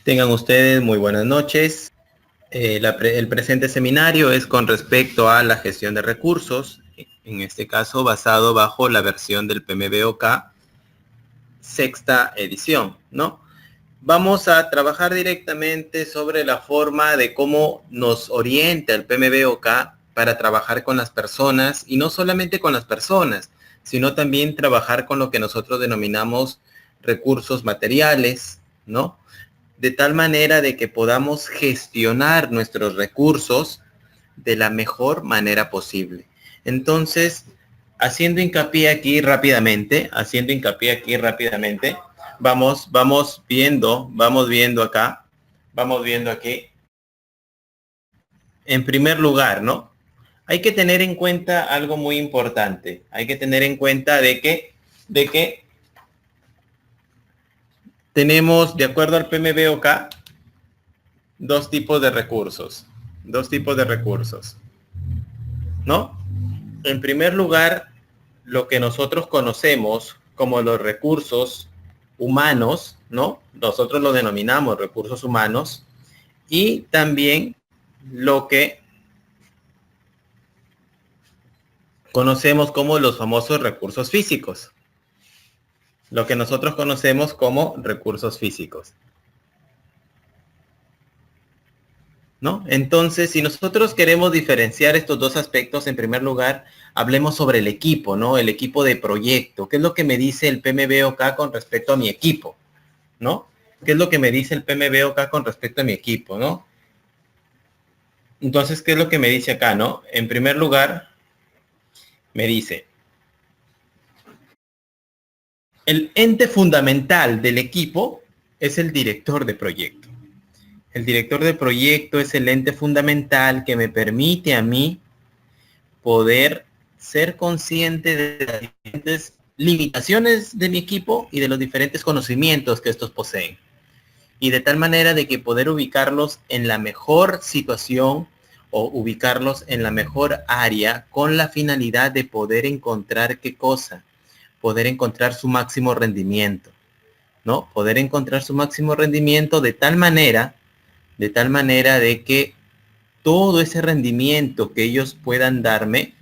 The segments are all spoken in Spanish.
Tengan ustedes muy buenas noches. El presente seminario es con respecto a la gestión de recursos, en este caso basado bajo la versión del PMBOK sexta edición, ¿no? Vamos a trabajar directamente sobre la forma de cómo nos orienta el PMBOK para trabajar con las personas, y no solamente con las personas, sino también trabajar con lo que nosotros denominamos recursos materiales, ¿no? De tal manera de que podamos gestionar nuestros recursos de la mejor manera posible. Entonces, haciendo hincapié aquí rápidamente, vamos viendo acá, vamos viendo aquí. En primer lugar, ¿no? Hay que tener en cuenta algo muy importante. Hay que tener en cuenta de que tenemos, de acuerdo al PMBOK, dos tipos de recursos, ¿no? En primer lugar, lo que nosotros conocemos como los recursos humanos, ¿no? Nosotros lo denominamos recursos humanos, y también lo que conocemos como los famosos recursos físicos, lo que nosotros conocemos como recursos físicos, ¿no? Entonces, si nosotros queremos diferenciar estos dos aspectos, en primer lugar, hablemos sobre el equipo, ¿no? El equipo de proyecto. ¿Qué es lo que me dice el PMBOK con respecto a mi equipo, ¿no? ¿Qué es lo que me dice el PMBOK con respecto a mi equipo, ¿no? Entonces, ¿qué es lo que me dice acá, no? En primer lugar, me dice, el ente fundamental del equipo es el director de proyecto. El director de proyecto es el ente fundamental que me permite a mí poder ser consciente de las diferentes limitaciones de mi equipo y de los diferentes conocimientos que estos poseen. Y de tal manera de que poder ubicarlos en la mejor situación o ubicarlos en la mejor área con la finalidad de poder encontrar qué cosa, poder encontrar su máximo rendimiento, ¿no? Poder encontrar su máximo rendimiento de tal manera de que todo ese rendimiento que ellos puedan darme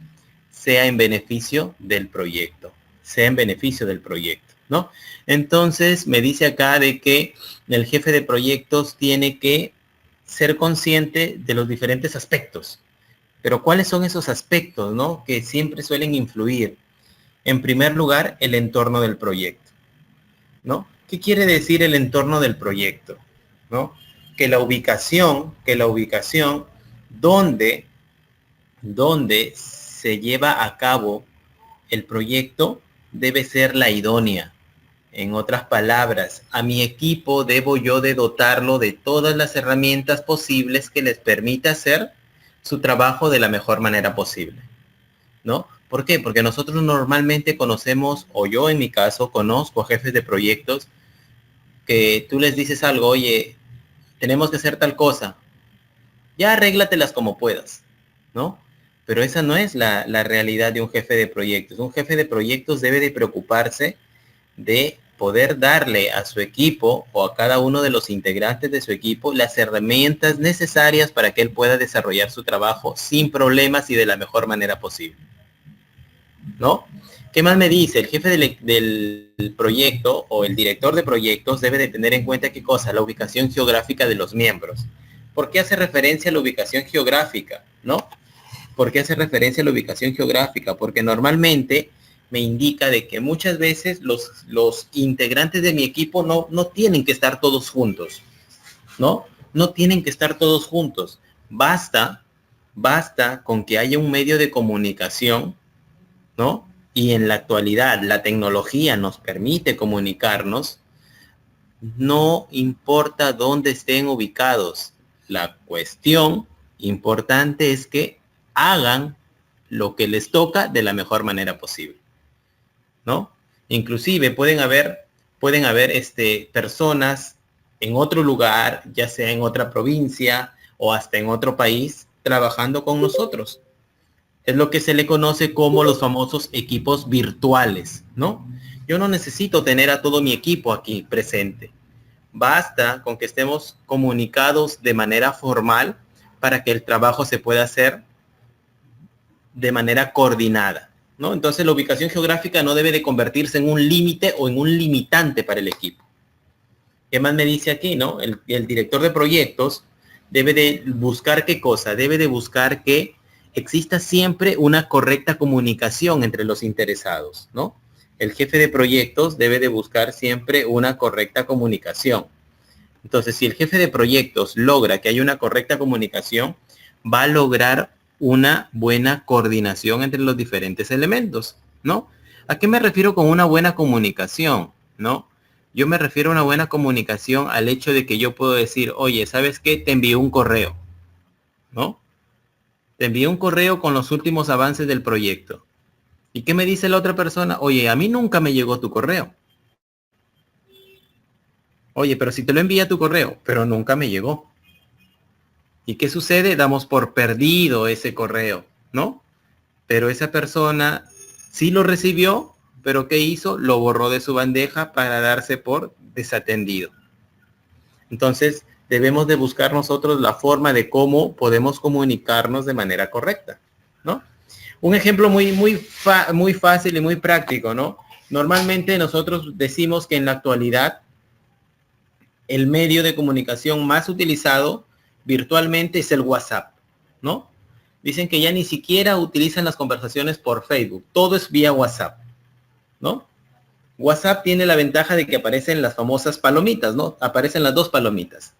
sea en beneficio del proyecto, ¿no? Entonces me dice acá de que el jefe de proyectos tiene que ser consciente de los diferentes aspectos. Pero ¿cuáles son esos aspectos, no? Que siempre suelen influir. En primer lugar, el entorno del proyecto, ¿no? ¿Qué quiere decir el entorno del proyecto? ¿No? Que la ubicación donde se lleva a cabo el proyecto debe ser la idónea. En otras palabras, a mi equipo debo yo de dotarlo de todas las herramientas posibles que les permita hacer su trabajo de la mejor manera posible, ¿no? ¿Por qué? Porque nosotros normalmente conocemos, o yo en mi caso conozco a jefes de proyectos que tú les dices algo, oye, tenemos que hacer tal cosa, ya arréglatelas como puedas, ¿no? Pero esa no es la realidad de un jefe de proyectos. Un jefe de proyectos debe de preocuparse de poder darle a su equipo o a cada uno de los integrantes de su equipo las herramientas necesarias para que él pueda desarrollar su trabajo sin problemas y de la mejor manera posible, ¿no? ¿Qué más me dice? El jefe del proyecto o el director de proyectos debe de tener en cuenta qué cosa, la ubicación geográfica de los miembros. ¿Por qué hace referencia a la ubicación geográfica? ¿No? ¿Por qué hace referencia a la ubicación geográfica? Porque normalmente me indica de que muchas veces los integrantes de mi equipo no tienen que estar todos juntos, ¿no? No tienen que estar todos juntos. Basta con que haya un medio de comunicación, ¿no? Y en la actualidad la tecnología nos permite comunicarnos, no importa dónde estén ubicados. La cuestión importante es que hagan lo que les toca de la mejor manera posible, ¿no? Inclusive pueden haber personas en otro lugar, ya sea en otra provincia o hasta en otro país, trabajando con nosotros. Es lo que se le conoce como los famosos equipos virtuales, ¿no? Yo no necesito tener a todo mi equipo aquí presente. basta con que estemos comunicados de manera formal para que el trabajo se pueda hacer de manera coordinada, ¿no? Entonces la ubicación geográfica no debe de convertirse en un límite o en un limitante para el equipo. ¿Qué más me dice aquí, no? El director de proyectos debe de buscar ¿qué cosa? Debe de buscar que exista siempre una correcta comunicación entre los interesados, ¿no? El jefe de proyectos debe de buscar siempre una correcta comunicación. Entonces, si el jefe de proyectos logra que haya una correcta comunicación, va a lograr una buena coordinación entre los diferentes elementos, ¿no? ¿A qué me refiero con una buena comunicación, no? Yo me refiero a una buena comunicación al hecho de que yo puedo decir, oye, ¿sabes qué? Te envié un correo, ¿no? Te envié un correo con los últimos avances del proyecto. ¿Y qué me dice la otra persona? Oye, a mí nunca me llegó tu correo. Oye, pero si te lo envía tu correo, pero nunca me llegó. ¿Y qué sucede? Damos por perdido ese correo, ¿no? Pero esa persona sí lo recibió, pero ¿qué hizo? Lo borró de su bandeja para darse por desatendido. Entonces, debemos de buscar nosotros la forma de cómo podemos comunicarnos de manera correcta, ¿no? Un ejemplo muy fácil y muy práctico, ¿no? Normalmente nosotros decimos que en la actualidad el medio de comunicación más utilizado virtualmente es el WhatsApp, ¿no? Dicen que ya ni siquiera utilizan las conversaciones por Facebook, todo es vía WhatsApp, ¿no? WhatsApp tiene la ventaja de que aparecen las famosas palomitas, ¿no? Aparecen las dos palomitas.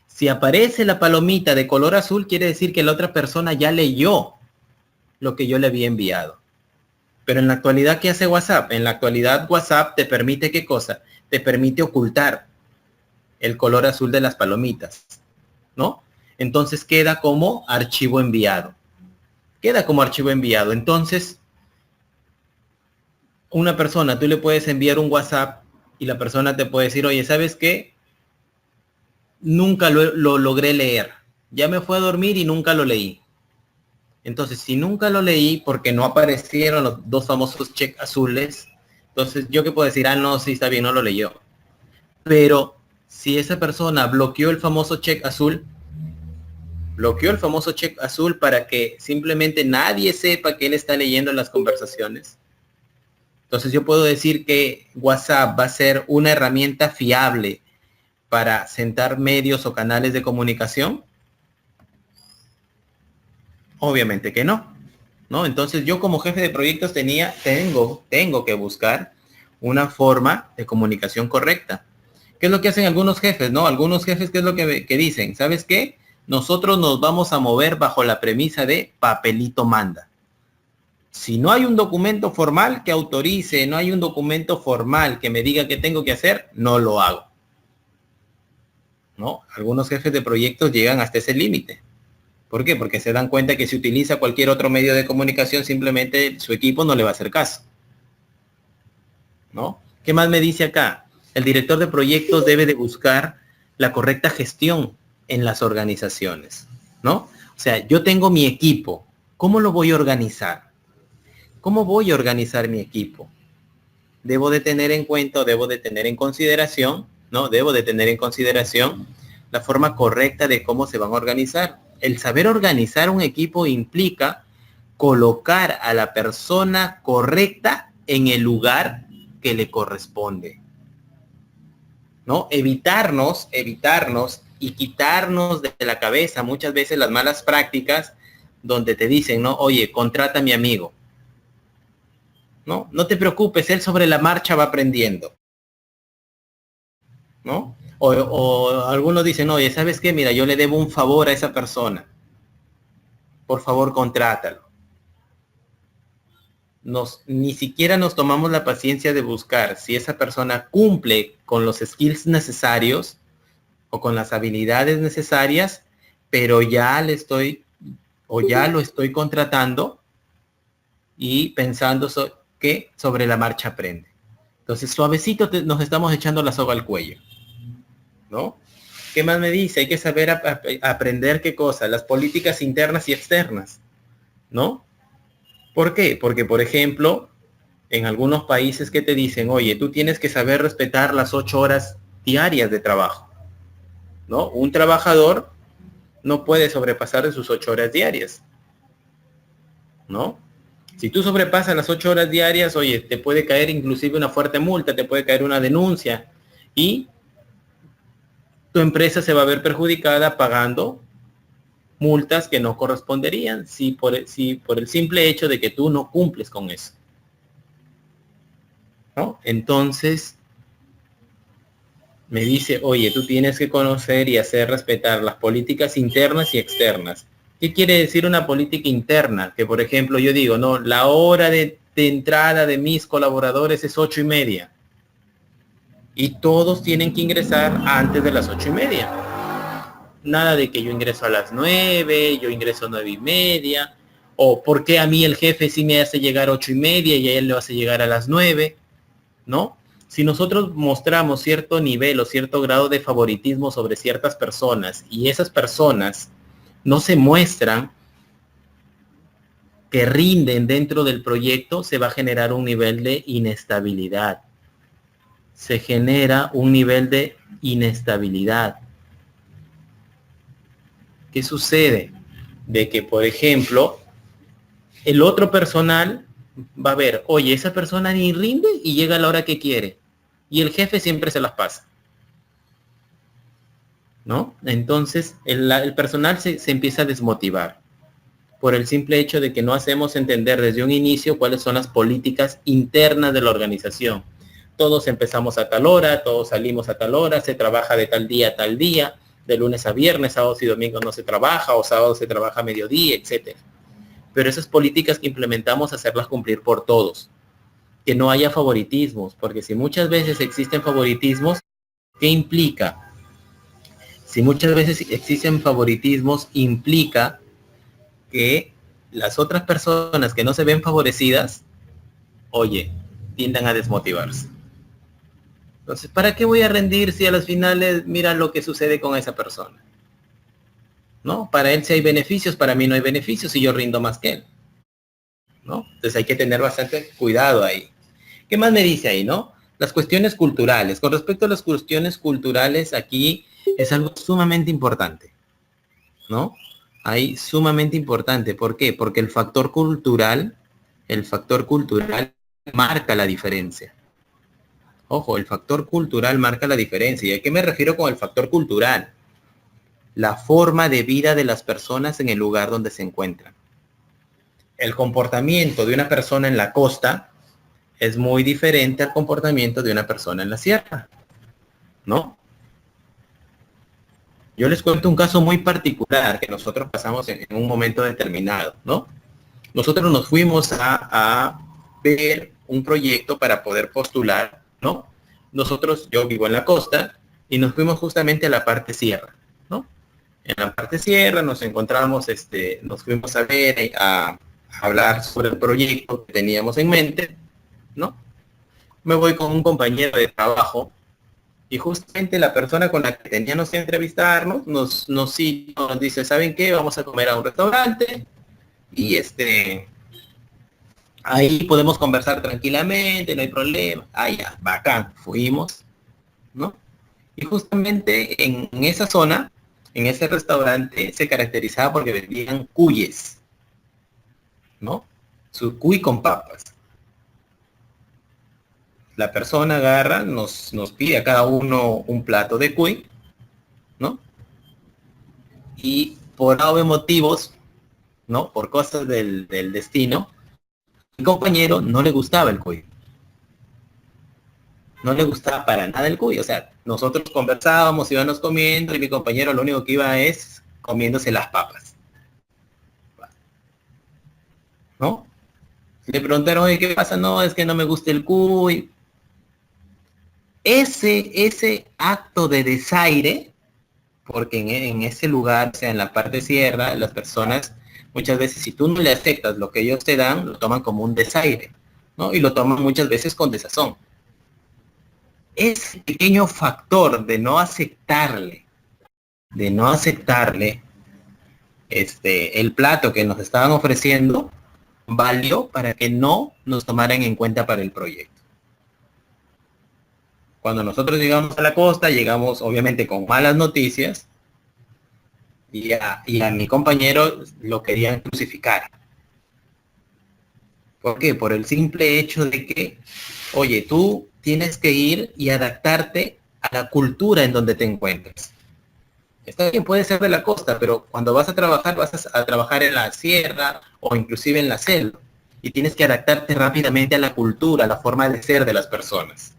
Si aparece la palomita de color azul, quiere decir que la otra persona ya leyó lo que yo le había enviado. Pero en la actualidad, ¿qué hace WhatsApp? En la actualidad, WhatsApp te permite, ¿qué cosa? Te permite ocultar el color azul de las palomitas, ¿no? Entonces queda como archivo enviado. Queda como archivo enviado. Entonces, una persona, tú le puedes enviar un WhatsApp y la persona te puede decir, oye, ¿sabes qué? Nunca lo logré leer. Ya me fue a dormir y nunca lo leí. Entonces, si nunca lo leí porque no aparecieron los dos famosos check azules, entonces yo qué puedo decir, ah, no, sí, está bien, no lo leyó. Pero si esa persona bloqueó el famoso check azul para que simplemente nadie sepa que él está leyendo las conversaciones. Entonces yo puedo decir que WhatsApp va a ser una herramienta fiable para sentar medios o canales de comunicación. Obviamente que no, ¿no? Entonces yo como jefe de proyectos tengo que buscar una forma de comunicación correcta. ¿Qué es lo que hacen algunos jefes, no? Algunos jefes, ¿qué es lo que dicen? ¿Sabes qué? Nosotros nos vamos a mover bajo la premisa de papelito manda. Si no hay un documento formal que autorice, no hay un documento formal que me diga qué tengo que hacer, no lo hago, ¿no? Algunos jefes de proyectos llegan hasta ese límite. ¿Por qué? Porque se dan cuenta que si utiliza cualquier otro medio de comunicación, simplemente su equipo no le va a hacer caso, ¿no? ¿Qué más me dice acá? El director de proyectos debe de buscar la correcta gestión en las organizaciones, ¿no? O sea, yo tengo mi equipo, ¿cómo lo voy a organizar? ¿Cómo voy a organizar mi equipo? Debo de tener en cuenta, debo de tener en consideración, ¿no? Debo de tener en consideración la forma correcta de cómo se van a organizar. El saber organizar un equipo implica colocar a la persona correcta en el lugar que le corresponde, ¿no? Evitarnos y quitarnos de la cabeza muchas veces las malas prácticas donde te dicen, ¿no? Oye, contrata a mi amigo. No te preocupes, él sobre la marcha va aprendiendo, ¿no? O algunos dicen, oye, ¿sabes qué? Mira, yo le debo un favor a esa persona. Por favor, contrátalo. Ni siquiera nos tomamos la paciencia de buscar si esa persona cumple con los skills necesarios o con las habilidades necesarias, pero ya lo estoy contratando y pensando que sobre la marcha aprende. Entonces, suavecito nos estamos echando la soga al cuello, ¿no? ¿Qué más me dice? Hay que saber aprender qué cosa, las políticas internas y externas, ¿no? ¿Por qué? Porque, por ejemplo, en algunos países que te dicen, oye, tú tienes que saber respetar las 8 horas diarias de trabajo, ¿no? Un trabajador no puede sobrepasar de sus 8 horas diarias, ¿no? Si tú sobrepasas las 8 horas diarias, oye, te puede caer inclusive una fuerte multa, te puede caer una denuncia y tu empresa se va a ver perjudicada pagando multas que no corresponderían si por el simple hecho de que tú no cumples con eso, ¿no? Entonces me dice, oye, tú tienes que conocer y hacer respetar las políticas internas y externas. ¿Qué quiere decir una política interna? Que, por ejemplo, yo digo, no, la hora de entrada de mis colaboradores es 8:30. Y todos tienen que ingresar antes de las 8:30. Nada de que yo ingreso a las 9, yo ingreso a 9:30. O por qué a mí el jefe sí me hace llegar a 8:30 y a él le hace llegar a las 9, ¿no? Si nosotros mostramos cierto nivel o cierto grado de favoritismo sobre ciertas personas y esas personas no se muestran que rinden dentro del proyecto, se va a generar un nivel de inestabilidad. Se genera un nivel de inestabilidad. ¿Qué sucede? De que, por ejemplo, el otro personal va a ver, oye, esa persona ni rinde y llega a la hora que quiere. Y el jefe siempre se las pasa, ¿no? Entonces el personal se empieza a desmotivar por el simple hecho de que no hacemos entender desde un inicio cuáles son las políticas internas de la organización. Todos empezamos a tal hora, todos salimos a tal hora, se trabaja de tal día a tal día, de lunes a viernes, sábados y domingos no se trabaja, o sábado se trabaja a mediodía, etcétera. Pero esas políticas que implementamos, hacerlas cumplir por todos. Que no haya favoritismos, porque si muchas veces existen favoritismos, ¿qué implica? Si muchas veces existen favoritismos, implica que las otras personas que no se ven favorecidas, oye, tiendan a desmotivarse. Entonces, ¿para qué voy a rendir si a las finales mira lo que sucede con esa persona? ¿No? Para él sí hay beneficios, para mí no hay beneficios y yo rindo más que él, ¿no? Entonces hay que tener bastante cuidado ahí. ¿Qué más me dice ahí, no? Las cuestiones culturales. Con respecto a las cuestiones culturales, aquí es algo sumamente importante, ¿no? Ahí sumamente importante. ¿Por qué? Porque el factor cultural marca la diferencia. Ojo, el factor cultural marca la diferencia. ¿Y a qué me refiero con el factor cultural? La forma de vida de las personas en el lugar donde se encuentran. El comportamiento de una persona en la costa es muy diferente al comportamiento de una persona en la sierra, ¿no? Yo les cuento un caso muy particular que nosotros pasamos en un momento determinado, ¿no? Nosotros nos fuimos a ver un proyecto para poder postular, ¿no? Yo vivo en la costa y nos fuimos justamente a la parte sierra, ¿no? En la parte sierra nos encontramos, nos fuimos a ver, a hablar sobre el proyecto que teníamos en mente, ¿no? Me voy con un compañero de trabajo y justamente la persona con la que teníamos que entrevistarnos nos dice, ¿saben qué? Vamos a comer a un restaurante y ahí podemos conversar tranquilamente, no hay problema. Ah, ya, bacán, fuimos, ¿no? Y justamente en esa zona, en ese restaurante, se caracterizaba porque vendían cuyes, ¿no? Su cuy con papas. La persona agarra, nos pide a cada uno un plato de cuy, ¿no? Y por obvios motivos, ¿no? Por cosas del destino, mi compañero no le gustaba el cuy. No le gustaba para nada el cuy. O sea, nosotros conversábamos, íbamos comiendo y mi compañero lo único que iba es comiéndose las papas, ¿no? Le preguntaron, oye, ¿qué pasa? No, es que no me gusta el cuy. Ese acto de desaire, porque en ese lugar, o sea, en la parte sierra, las personas, muchas veces, si tú no le aceptas lo que ellos te dan, lo toman como un desaire, ¿no? Y lo toman muchas veces con desazón. Ese pequeño factor de no aceptarle el plato que nos estaban ofreciendo, valió para que no nos tomaran en cuenta para el proyecto. Cuando nosotros llegamos a la costa, llegamos obviamente con malas noticias y a mi compañero lo querían crucificar. ¿Por qué? Por el simple hecho de que, oye, tú tienes que ir y adaptarte a la cultura en donde te encuentres. Está bien, puede ser de la costa, pero cuando vas a trabajar, a trabajar en la sierra o inclusive en la selva. Y tienes que adaptarte rápidamente a la cultura, a la forma de ser de las personas.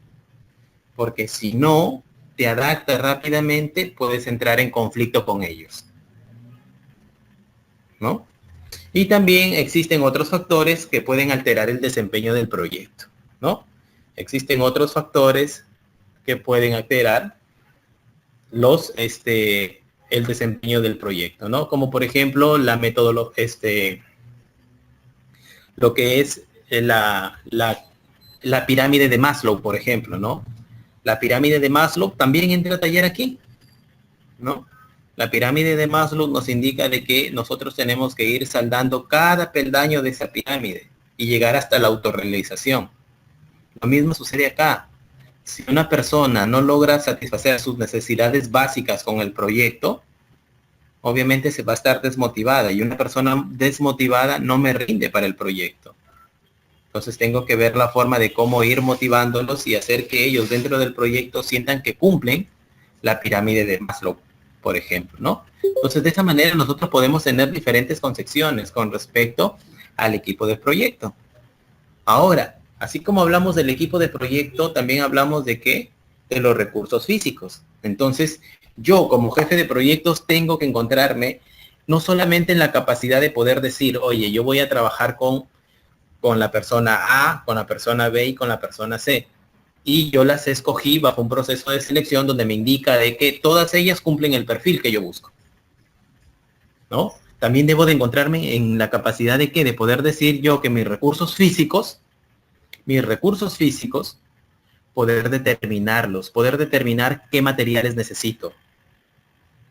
Porque si no te adaptas rápidamente, puedes entrar en conflicto con ellos, ¿no? Y también existen otros factores que pueden alterar el desempeño del proyecto, ¿no? Existen otros factores que pueden alterar el desempeño del proyecto, ¿no? Como por ejemplo la metodología, lo que es la pirámide de Maslow, por ejemplo, ¿no? La pirámide de Maslow también entra a tallar aquí, ¿no? La pirámide de Maslow nos indica de que nosotros tenemos que ir saldando cada peldaño de esa pirámide y llegar hasta la autorrealización. Lo mismo sucede acá. Si una persona no logra satisfacer sus necesidades básicas con el proyecto, obviamente se va a estar desmotivada y una persona desmotivada no me rinde para el proyecto. Entonces tengo que ver la forma de cómo ir motivándolos y hacer que ellos dentro del proyecto sientan que cumplen la pirámide de Maslow, por ejemplo, ¿no? Entonces de esa manera nosotros podemos tener diferentes concepciones con respecto al equipo de proyecto. Ahora, así como hablamos del equipo de proyecto, también hablamos de qué, de los recursos físicos. Entonces, yo como jefe de proyectos tengo que encontrarme no solamente en la capacidad de poder decir, oye, yo voy a trabajar con la persona A, con la persona B y con la persona C. Y yo las escogí bajo un proceso de selección donde me indica de que todas ellas cumplen el perfil que yo busco, ¿no? También debo de encontrarme en la capacidad de que de poder decir yo que mis recursos físicos, poder determinarlos, poder determinar qué materiales necesito,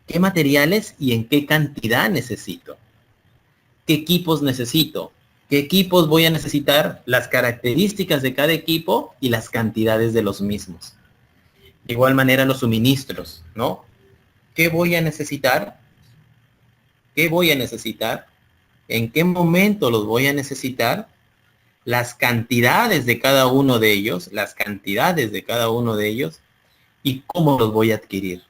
qué materiales y en qué cantidad necesito, qué equipos necesito, qué equipos voy a necesitar, las características de cada equipo y las cantidades de los mismos. De igual manera los suministros, ¿no? ¿Qué voy a necesitar? ¿Qué voy a necesitar? ¿En qué momento los voy a necesitar? Las cantidades de cada uno de ellos, y cómo los voy a adquirir,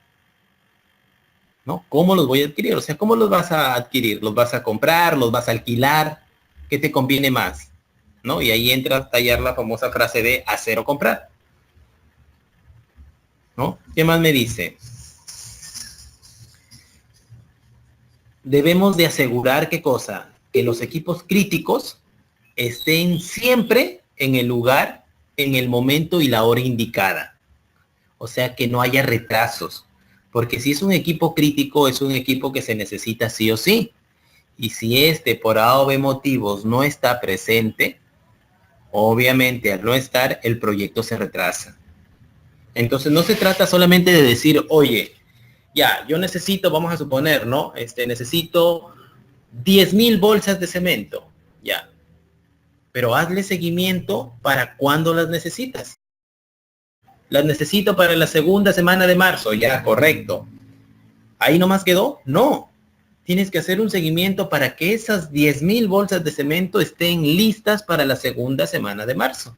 ¿no? ¿Cómo los voy a adquirir? O sea, ¿cómo los vas a adquirir? ¿Los vas a comprar? ¿Los vas a alquilar? ¿Qué te conviene más? ¿No? Y ahí entra a tallar la famosa frase de hacer o comprar, ¿no? ¿Qué más me dice? Debemos de asegurar ¿qué cosa? Que los equipos críticos estén siempre en el lugar, en el momento y la hora indicada. O sea, que no haya retrasos. Porque si es un equipo crítico, es un equipo que se necesita sí o sí. Y si este por A o B motivos no está presente, obviamente al no estar, el proyecto se retrasa. Entonces no se trata solamente de decir, oye, ya, yo necesito, vamos a suponer, ¿no? Necesito 10,000 bolsas de cemento, ya. Pero hazle seguimiento para cuándo las necesitas. Las necesito para la segunda semana de marzo, ya, correcto. ¿Ahí nomás quedó? No. Tienes que hacer un seguimiento para que esas 10,000 bolsas de cemento estén listas para la segunda semana de marzo.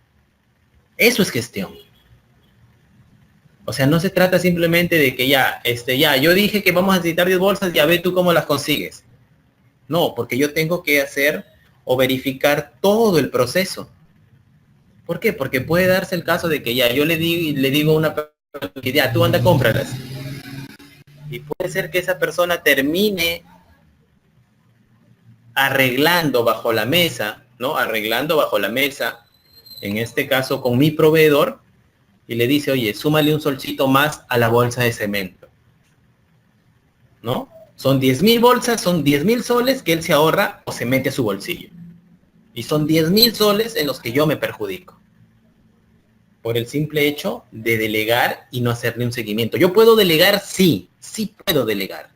Eso es gestión. O sea, no se trata simplemente de que ya, yo dije que vamos a necesitar 10 bolsas, ya ve tú cómo las consigues. No, porque yo tengo que hacer o verificar todo el proceso. ¿Por qué? Porque puede darse el caso de que ya yo le digo a una persona que ya tú anda, cómpralas. Y puede ser que esa persona termine arreglando bajo la mesa, ¿no? Arreglando bajo la mesa, en este caso con mi proveedor, y le dice, oye, súmale un solcito más a la bolsa de cemento, ¿no? Son 10,000 bolsas, son 10,000 soles que él se ahorra o se mete a su bolsillo. Y son 10,000 soles en los que yo me perjudico. Por el simple hecho de delegar y no hacerle un seguimiento. Yo puedo delegar, sí puedo delegar.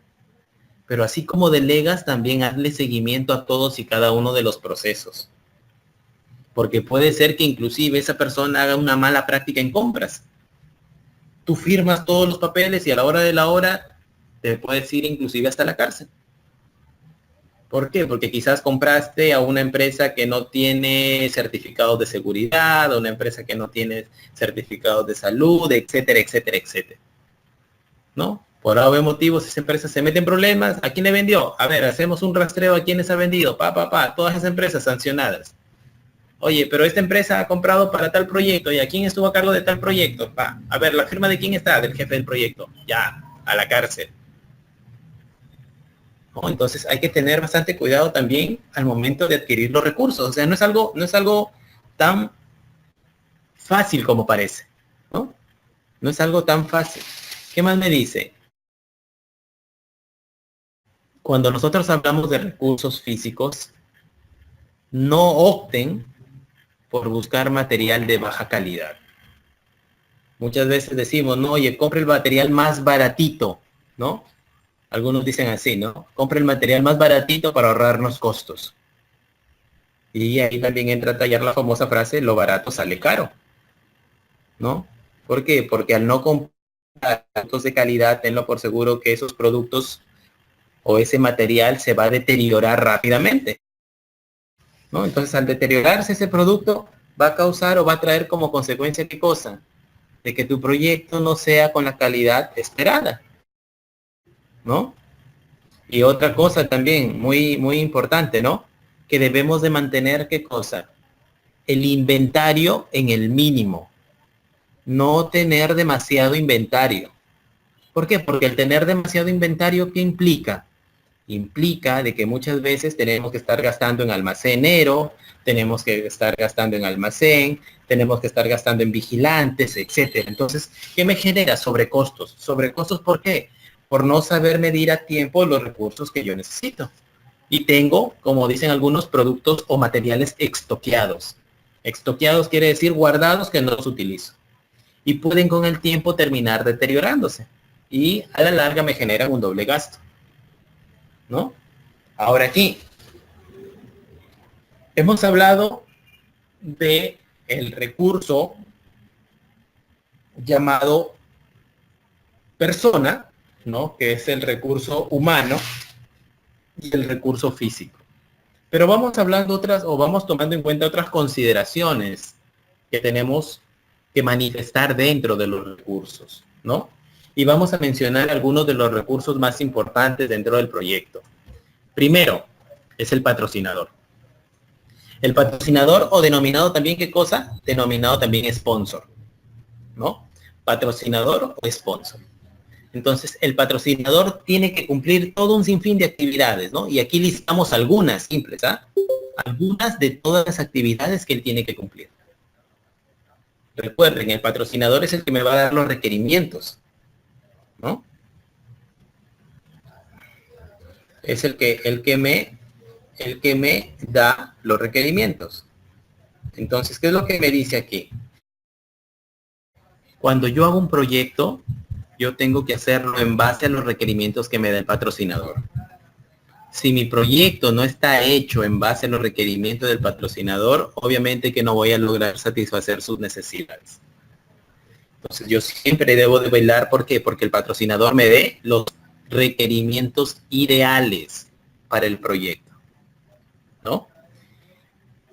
Pero así como delegas, también hazle seguimiento a todos y cada uno de los procesos. Porque puede ser que inclusive esa persona haga una mala práctica en compras. Tú firmas todos los papeles y a la hora de la hora te puedes ir inclusive hasta la cárcel. ¿Por qué? Porque quizás compraste a una empresa que no tiene certificados de seguridad, a una empresa que no tiene certificados de salud, etcétera, etcétera, etcétera. ¿No? Por algún motivo, esa empresa se mete en problemas. ¿A quién le vendió? A ver, hacemos un rastreo a quiénes ha vendido. Todas esas empresas sancionadas. Oye, pero esta empresa ha comprado para tal proyecto. ¿Y a quién estuvo a cargo de tal proyecto? A ver, ¿la firma de quién está? Del jefe del proyecto. Ya, a la cárcel. ¿No? Entonces hay que tener bastante cuidado también al momento de adquirir los recursos. O sea, no es algo tan fácil como parece. ¿No? No es algo tan fácil. ¿Qué más me dice? Cuando nosotros hablamos de recursos físicos, no opten por buscar material de baja calidad. Muchas veces decimos, no, oye, compre el material más baratito, ¿no? Algunos dicen así, ¿no? Compre el material más baratito para ahorrarnos costos. Y ahí también entra a tallar la famosa frase, lo barato sale caro, ¿no? ¿Por qué? Porque al no comprar productos de calidad, tenlo por seguro que esos productos o ese material se va a deteriorar rápidamente, ¿no? Entonces, al deteriorarse ese producto, va a causar o va a traer como consecuencia, ¿qué cosa? De que tu proyecto no sea con la calidad esperada, ¿no? Y otra cosa también muy, muy importante, ¿no? Que debemos de mantener, ¿qué cosa? El inventario en el mínimo. No tener demasiado inventario. ¿Por qué? Porque el tener demasiado inventario, ¿qué implica? Implica de que muchas veces tenemos que estar gastando en almacenero, tenemos que estar gastando en almacén, tenemos que estar gastando en vigilantes, etcétera. Entonces, ¿qué me genera? Sobrecostos. ¿Sobrecostos por qué? Por no saber medir a tiempo los recursos que yo necesito. Y tengo, como dicen algunos, productos o materiales extoqueados. Extoqueados quiere decir guardados que no los utilizo. Y pueden con el tiempo terminar deteriorándose. Y a la larga me generan un doble gasto, ¿no? Ahora aquí, hemos hablado de el recurso llamado persona, ¿no? Que es el recurso humano y el recurso físico. Pero vamos hablando otras, o vamos tomando en cuenta otras consideraciones que tenemos que manifestar dentro de los recursos, ¿no? Y vamos a mencionar algunos de los recursos más importantes dentro del proyecto. Primero, es el patrocinador. El patrocinador, o denominado también, ¿qué cosa? Denominado también sponsor, ¿no? Patrocinador o sponsor. Entonces, el patrocinador tiene que cumplir todo un sinfín de actividades, ¿no? Y aquí listamos algunas simples, ¿ah? Algunas de todas las actividades que él tiene que cumplir. Recuerden, el patrocinador es el que me va a dar los requerimientos, ¿no? Es el que me da los requerimientos. Entonces, ¿qué es lo que me dice aquí? Cuando yo hago un proyecto, yo tengo que hacerlo en base a los requerimientos que me da el patrocinador. Si mi proyecto no está hecho en base a los requerimientos del patrocinador, obviamente que no voy a lograr satisfacer sus necesidades. Entonces yo siempre debo de velar, ¿por qué? Porque el patrocinador me dé los requerimientos ideales para el proyecto, ¿no?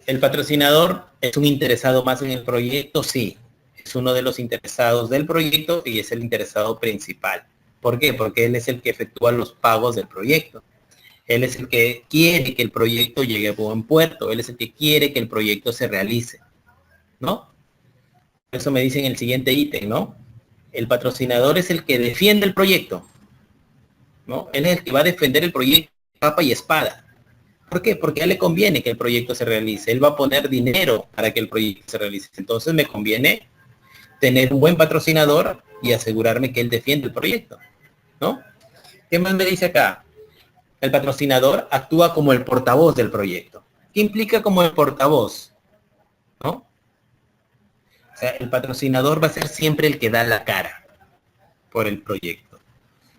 ¿El patrocinador es un interesado más en el proyecto? Sí, es uno de los interesados del proyecto y es el interesado principal. ¿Por qué? Porque él es el que efectúa los pagos del proyecto. Él es el que quiere que el proyecto llegue a buen puerto. Él es el que quiere que el proyecto se realice, ¿no? Eso me dice en el siguiente ítem, ¿no? El patrocinador es el que defiende el proyecto, ¿no? Él es el que va a defender el proyecto capa y espada. ¿Por qué? Porque a él le conviene que el proyecto se realice. Él va a poner dinero para que el proyecto se realice. Entonces me conviene tener un buen patrocinador y asegurarme que él defiende el proyecto, ¿no? ¿Qué más me dice acá? El patrocinador actúa como el portavoz del proyecto. ¿Qué implica como el portavoz? ¿No? O sea, el patrocinador va a ser siempre el que da la cara por el proyecto.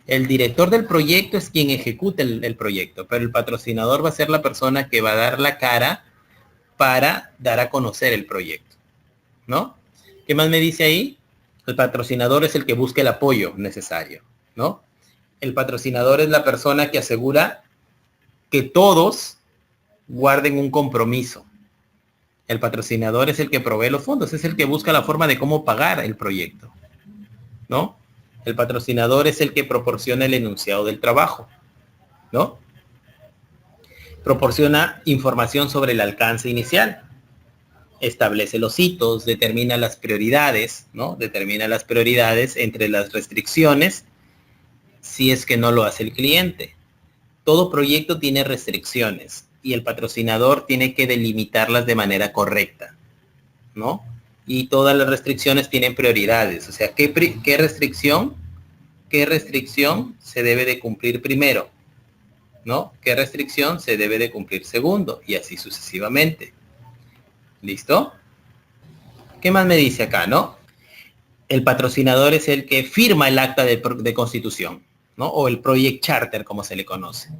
El director del proyecto es quien ejecuta el proyecto, pero el patrocinador va a ser la persona que va a dar la cara para dar a conocer el proyecto, ¿no? ¿Qué más me dice ahí? El patrocinador es el que busca el apoyo necesario, ¿no? El patrocinador es la persona que asegura que todos guarden un compromiso. El patrocinador es el que provee los fondos, es el que busca la forma de cómo pagar el proyecto, ¿no? El patrocinador es el que proporciona el enunciado del trabajo, ¿no? Proporciona información sobre el alcance inicial, establece los hitos, determina las prioridades, ¿no? Determina las prioridades entre las restricciones si es que no lo hace el cliente. Todo proyecto tiene restricciones y el patrocinador tiene que delimitarlas de manera correcta, ¿no? Y todas las restricciones tienen prioridades. O sea, ¿qué restricción se debe de cumplir primero? ¿No? ¿Qué restricción se debe de cumplir segundo? Y así sucesivamente. ¿Listo? ¿Qué más me dice acá, no? El patrocinador es el que firma el acta de constitución, ¿no? O el project charter, como se le conoce,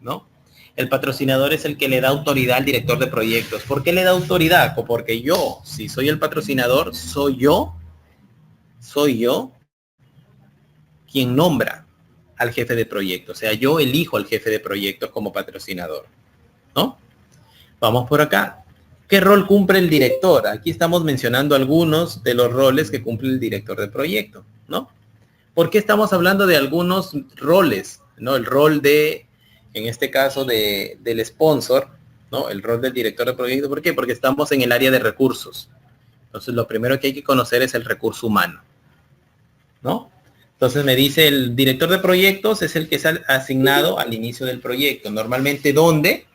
¿no? El patrocinador es el que le da autoridad al director de proyectos. ¿Por qué le da autoridad? Porque yo, si soy el patrocinador, soy yo quien nombra al jefe de proyecto. O sea, yo elijo al jefe de proyectos como patrocinador, ¿no? Vamos por acá. ¿Qué rol cumple el director? Aquí estamos mencionando algunos de los roles que cumple el director de proyecto, ¿no? ¿Por qué estamos hablando de algunos roles? ¿No? El rol de, en este caso, del sponsor, ¿no? El rol del director de proyecto. ¿Por qué? Porque estamos en el área de recursos. Entonces, lo primero que hay que conocer es el recurso humano, ¿no? Entonces me dice el director de proyectos es el que es asignado al inicio del proyecto. Normalmente, ¿dónde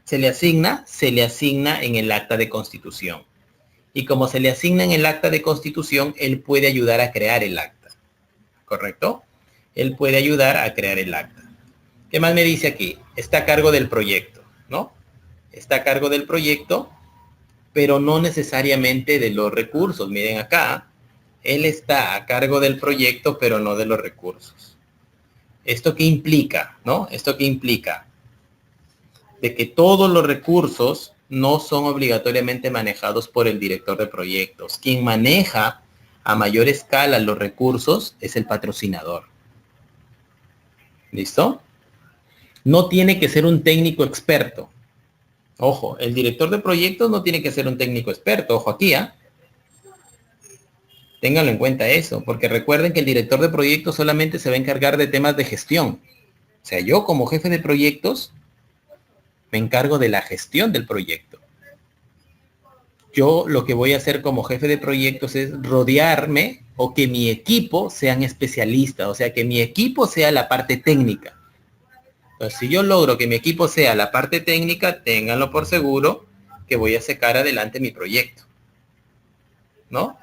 se le asigna? Se le asigna en el acta de constitución. Y como se le asigna en el acta de constitución, él puede ayudar a crear el acta. ¿Correcto? Él puede ayudar a crear el acta. ¿Qué más me dice aquí? Está a cargo del proyecto, ¿no? Está a cargo del proyecto, pero no necesariamente de los recursos. Miren acá, él está a cargo del proyecto, pero no de los recursos. ¿Esto qué implica? ¿No? ¿Esto qué implica? De que todos los recursos no son obligatoriamente manejados por el director de proyectos. Quien maneja a mayor escala los recursos es el patrocinador. ¿Listo? No tiene que ser un técnico experto. Ojo, el director de proyectos no tiene que ser un técnico experto. Ojo aquí, ¿ah? Ténganlo en cuenta eso, porque recuerden que el director de proyectos solamente se va a encargar de temas de gestión. O sea, yo como jefe de proyectos me encargo de la gestión del proyecto. Yo lo que voy a hacer como jefe de proyectos es rodearme o que mi equipo sean especialistas, o sea, que mi equipo sea la parte técnica. Entonces, si yo logro que mi equipo sea la parte técnica, ténganlo por seguro que voy a sacar adelante mi proyecto, ¿no?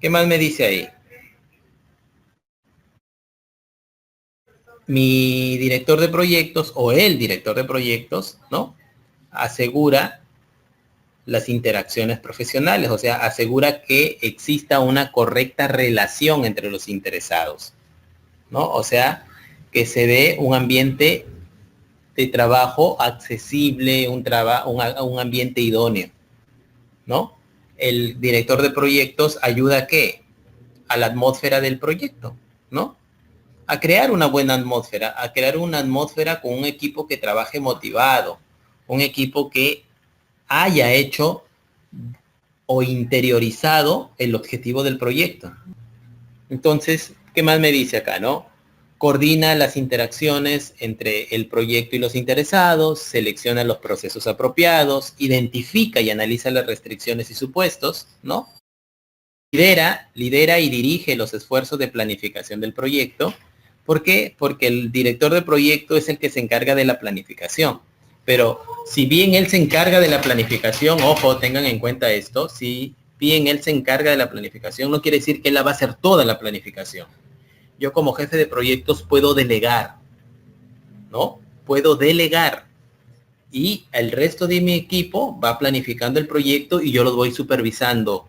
¿Qué más me dice ahí? Mi director de proyectos o el director de proyectos, ¿no? Asegura las interacciones profesionales, o sea, asegura que exista una correcta relación entre los interesados, ¿no? O sea, que se dé un ambiente de trabajo accesible, un ambiente idóneo, ¿no? El director de proyectos ayuda a qué? A la atmósfera del proyecto, ¿no? A crear una buena atmósfera, a crear una atmósfera con un equipo que trabaje motivado, un equipo que haya hecho o interiorizado el objetivo del proyecto. Entonces, ¿qué más me dice acá, no? Coordina las interacciones entre el proyecto y los interesados, selecciona los procesos apropiados, identifica y analiza las restricciones y supuestos, ¿no? Lidera y dirige los esfuerzos de planificación del proyecto. ¿Por qué? Porque el director de proyecto es el que se encarga de la planificación. Pero si bien él se encarga de la planificación, ojo, tengan en cuenta esto, si bien él se encarga de la planificación, no quiere decir que él la va a hacer toda la planificación. Yo como jefe de proyectos puedo delegar, ¿no? Puedo delegar y el resto de mi equipo va planificando el proyecto y yo los voy supervisando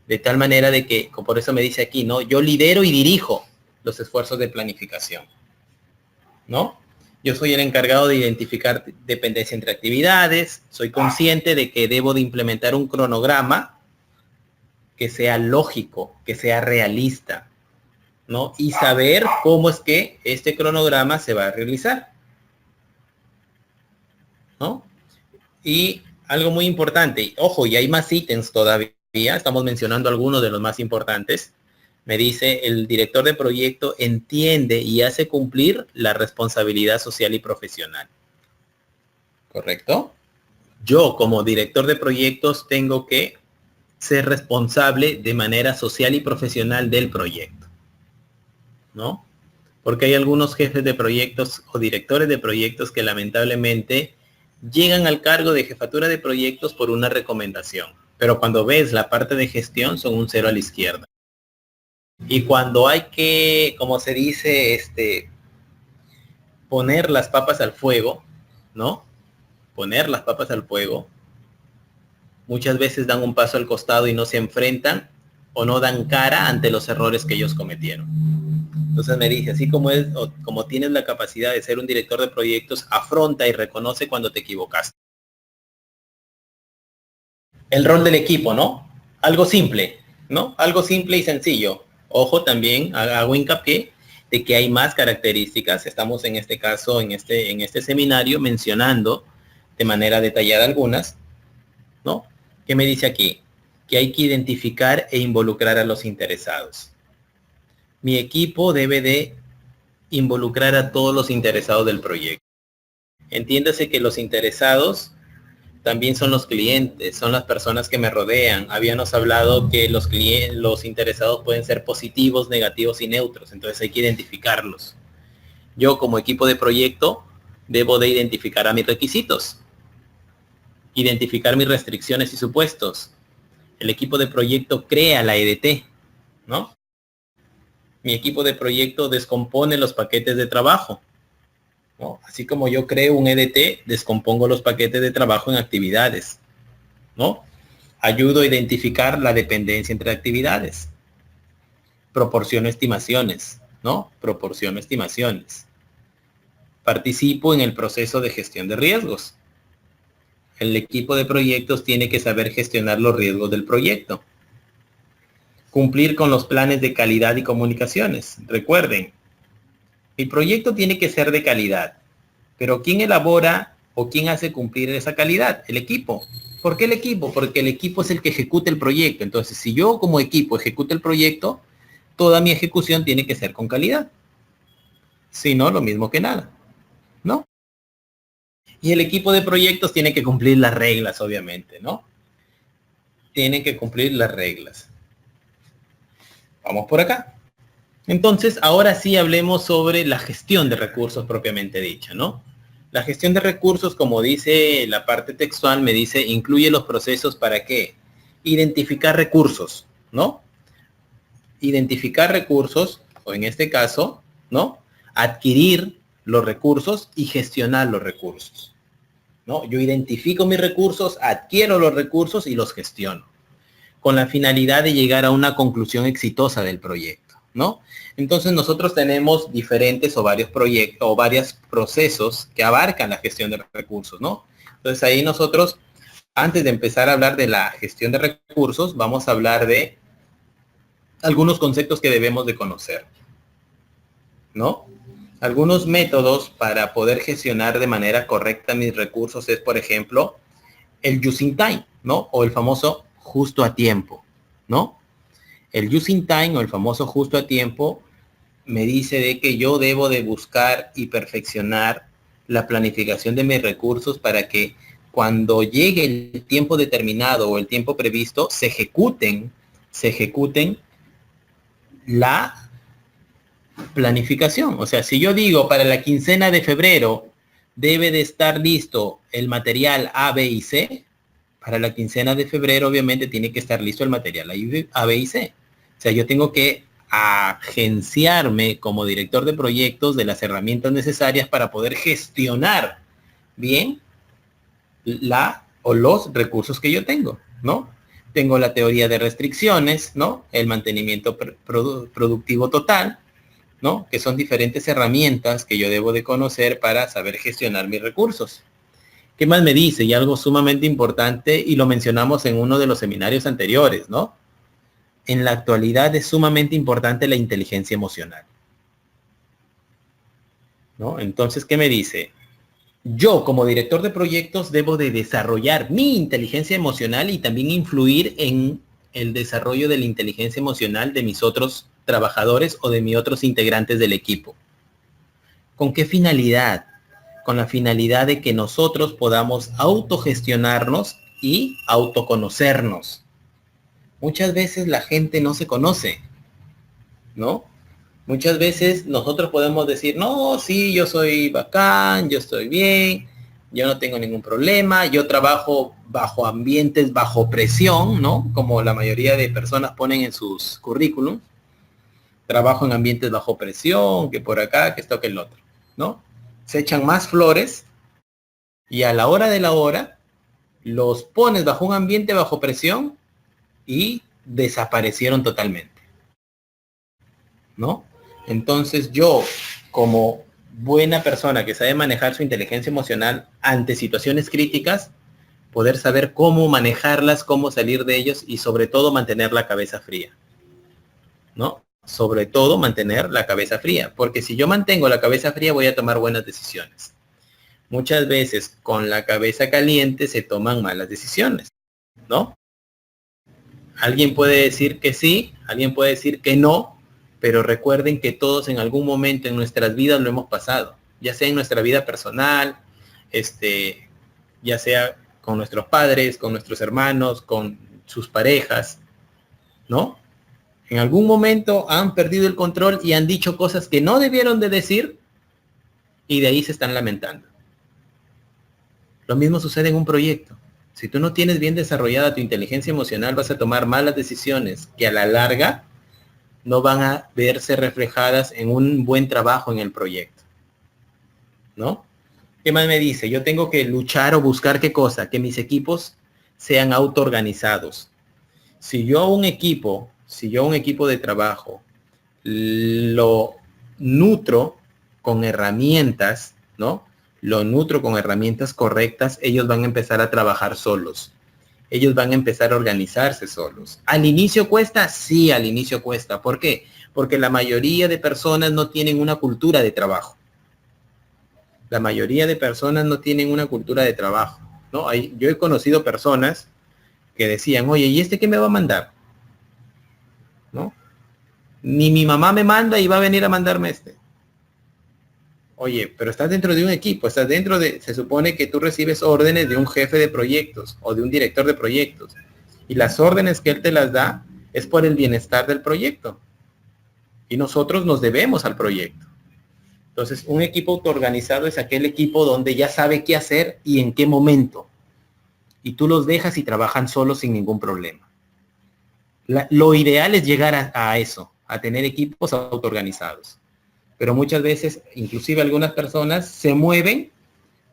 de tal manera de que, por eso me dice aquí, ¿no? Yo lidero y dirijo los esfuerzos de planificación, ¿no? Yo soy el encargado de identificar dependencia entre actividades, soy consciente de que debo de implementar un cronograma que sea lógico, que sea realista, ¿no? Y saber cómo es que este cronograma se va a realizar, ¿no? Y algo muy importante, ojo, y hay más ítems todavía, estamos mencionando algunos de los más importantes. Me dice, el director de proyecto entiende y hace cumplir la responsabilidad social y profesional. ¿Correcto? Yo como director de proyectos tengo que ser responsable de manera social y profesional del proyecto, ¿no? Porque hay algunos jefes de proyectos o directores de proyectos que lamentablemente llegan al cargo de jefatura de proyectos por una recomendación, pero cuando ves la parte de gestión son un cero a la izquierda. Y cuando hay que, como se dice, poner las papas al fuego, ¿no? Poner las papas al fuego, muchas veces dan un paso al costado y no se enfrentan o no dan cara ante los errores que ellos cometieron. Entonces me dice, así como es, o como tienes la capacidad de ser un director de proyectos, afronta y reconoce cuando te equivocaste. El rol del equipo, ¿no? Algo simple, ¿no? Algo simple y sencillo. Ojo, también hago hincapié de que hay más características. Estamos en este caso, en este seminario, mencionando de manera detallada algunas, ¿no? ¿Qué me dice aquí? Que hay que identificar e involucrar a los interesados. Mi equipo debe de involucrar a todos los interesados del proyecto. Entiéndase que los interesados también son los clientes, son las personas que me rodean. Habíamos hablado que los interesados pueden ser positivos, negativos y neutros, entonces hay que identificarlos. Yo como equipo de proyecto debo de identificar a mis requisitos, identificar mis restricciones y supuestos. El equipo de proyecto crea la EDT, ¿no? Mi equipo de proyecto descompone los paquetes de trabajo, ¿no? Así como yo creo un EDT, descompongo los paquetes de trabajo en actividades, ¿no? Ayudo a identificar la dependencia entre actividades. Proporciono estimaciones, ¿no? Proporciono estimaciones. Participo en el proceso de gestión de riesgos. El equipo de proyectos tiene que saber gestionar los riesgos del proyecto. Cumplir con los planes de calidad y comunicaciones. Recuerden, el proyecto tiene que ser de calidad, pero ¿quién elabora o quién hace cumplir esa calidad? El equipo. ¿Por qué el equipo? Porque el equipo es el que ejecuta el proyecto. Entonces, si yo como equipo ejecuto el proyecto, toda mi ejecución tiene que ser con calidad. Si no, lo mismo que nada, ¿no? Y el equipo de proyectos tiene que cumplir las reglas, obviamente, ¿no? Tienen que cumplir las reglas. Vamos por acá. Entonces, ahora sí hablemos sobre la gestión de recursos propiamente dicha, ¿no? La gestión de recursos, como dice la parte textual, me dice, incluye los procesos para qué? Identificar recursos, ¿no? Identificar recursos, o en este caso, ¿no? Adquirir los recursos y gestionar los recursos, ¿no? Yo identifico mis recursos, adquiero los recursos y los gestiono, con la finalidad de llegar a una conclusión exitosa del proyecto, ¿no? Entonces nosotros tenemos diferentes o varios proyectos o varios procesos que abarcan la gestión de recursos, ¿no? Entonces ahí nosotros, antes de empezar a hablar de la gestión de recursos, vamos a hablar de algunos conceptos que debemos de conocer, ¿no? Algunos métodos para poder gestionar de manera correcta mis recursos es, por ejemplo, el just in time, ¿no? O el famoso justo a tiempo, ¿no? El just in time o el famoso justo a tiempo me dice de que yo debo de buscar y perfeccionar la planificación de mis recursos para que cuando llegue el tiempo determinado o el tiempo previsto se ejecuten la planificación. O sea, si yo digo para la quincena de febrero debe de estar listo el material A, B y C, para la quincena de febrero obviamente tiene que estar listo el material A, B y C. O sea, yo tengo que agenciarme como director de proyectos de las herramientas necesarias para poder gestionar bien los recursos que yo tengo, ¿no? Tengo la teoría de restricciones, ¿no? El mantenimiento productivo total, ¿no? Que son diferentes herramientas que yo debo de conocer para saber gestionar mis recursos. ¿Qué más me dice? Y algo sumamente importante, y lo mencionamos en uno de los seminarios anteriores, ¿no? en la actualidad es sumamente importante la inteligencia emocional, ¿no? Entonces, ¿qué me dice? Yo, como director de proyectos, debo de desarrollar mi inteligencia emocional y también influir en el desarrollo de la inteligencia emocional de mis otros trabajadores o de mis otros integrantes del equipo. ¿Con qué finalidad? Con la finalidad de que nosotros podamos autogestionarnos y autoconocernos. Muchas veces la gente no se conoce, ¿no? Muchas veces nosotros podemos decir, no, sí, yo soy bacán, yo estoy bien, yo no tengo ningún problema, yo trabajo bajo ambientes, bajo presión, ¿no? Como la mayoría de personas ponen en sus currículums. Trabajo en ambientes bajo presión, que por acá, que esto, que el otro, ¿no? Se echan más flores y a la hora de la hora los pones bajo un ambiente bajo presión y desaparecieron totalmente, ¿no? Entonces yo, como buena persona que sabe manejar su inteligencia emocional ante situaciones críticas, poder saber cómo manejarlas, cómo salir de ellos y sobre todo mantener la cabeza fría, ¿no? Sobre todo mantener la cabeza fría, porque si yo mantengo la cabeza fría voy a tomar buenas decisiones. Muchas veces con la cabeza caliente se toman malas decisiones, ¿no? Alguien puede decir que sí, alguien puede decir que no, pero recuerden que todos en algún momento en nuestras vidas lo hemos pasado, ya sea en nuestra vida personal, ya sea con nuestros padres, con nuestros hermanos, con sus parejas, ¿no? En algún momento han perdido el control y han dicho cosas que no debieron de decir y de ahí se están lamentando. Lo mismo sucede en un proyecto. Si tú no tienes bien desarrollada tu inteligencia emocional, vas a tomar malas decisiones que a la larga no van a verse reflejadas en un buen trabajo en el proyecto, ¿no? ¿Qué más me dice? Yo tengo que luchar o buscar qué cosa, que mis equipos sean autoorganizados. Si yo un equipo de trabajo lo nutro con herramientas, ¿no? Lo nutro con herramientas correctas, ellos van a empezar a trabajar solos. Ellos van a empezar a organizarse solos. ¿Al inicio cuesta? Sí, al inicio cuesta. ¿Por qué? Porque la mayoría de personas no tienen una cultura de trabajo. La mayoría de personas no tienen una cultura de trabajo, ¿no? Yo he conocido personas que decían, oye, ¿y este qué me va a mandar? ¿No? Ni mi mamá me manda y va a venir a mandarme este. Oye, pero estás dentro de un equipo, se supone que tú recibes órdenes de un jefe de proyectos o de un director de proyectos. Y las órdenes que él te las da es por el bienestar del proyecto. Y nosotros nos debemos al proyecto. Entonces, un equipo autoorganizado es aquel equipo donde ya sabe qué hacer y en qué momento. Y tú los dejas y trabajan solos sin ningún problema. Lo ideal es llegar a eso, a tener equipos autoorganizados. Pero muchas veces, inclusive algunas personas, se mueven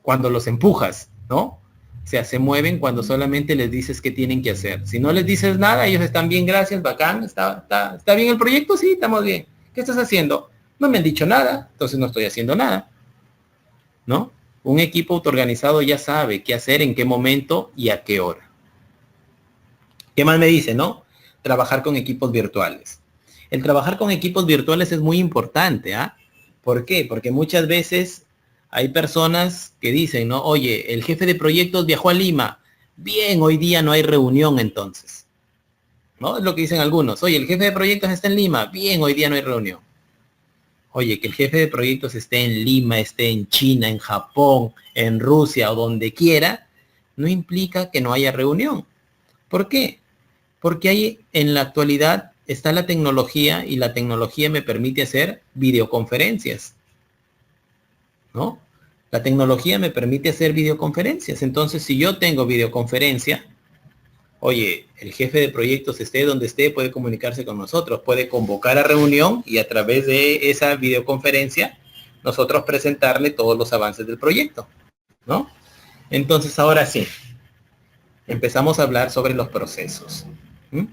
cuando los empujas, ¿no? O sea, se mueven cuando solamente les dices qué tienen que hacer. Si no les dices nada, ellos están bien, gracias, bacán, está bien el proyecto, sí, estamos bien. ¿Qué estás haciendo? No me han dicho nada, entonces no estoy haciendo nada, ¿no? Un equipo autoorganizado ya sabe qué hacer, en qué momento y a qué hora. ¿Qué más me dice, no? Trabajar con equipos virtuales. El trabajar con equipos virtuales es muy importante, ¿ah? ¿Por qué? Porque muchas veces hay personas que dicen, ¿no? Oye, el jefe de proyectos viajó a Lima. Bien, hoy día no hay reunión entonces, ¿no? Es lo que dicen algunos. Oye, el jefe de proyectos está en Lima. Bien, hoy día no hay reunión. Oye, que el jefe de proyectos esté en Lima, esté en China, en Japón, en Rusia o donde quiera, no implica que no haya reunión. ¿Por qué? Porque ahí en la actualidad está la tecnología y la tecnología me permite hacer videoconferencias, ¿no? La tecnología me permite hacer videoconferencias. Entonces, si yo tengo videoconferencia, oye, el jefe de proyectos esté donde esté, puede comunicarse con nosotros, puede convocar a reunión y a través de esa videoconferencia nosotros presentarle todos los avances del proyecto, ¿no? Entonces, ahora sí, empezamos a hablar sobre los procesos. ¿Mm?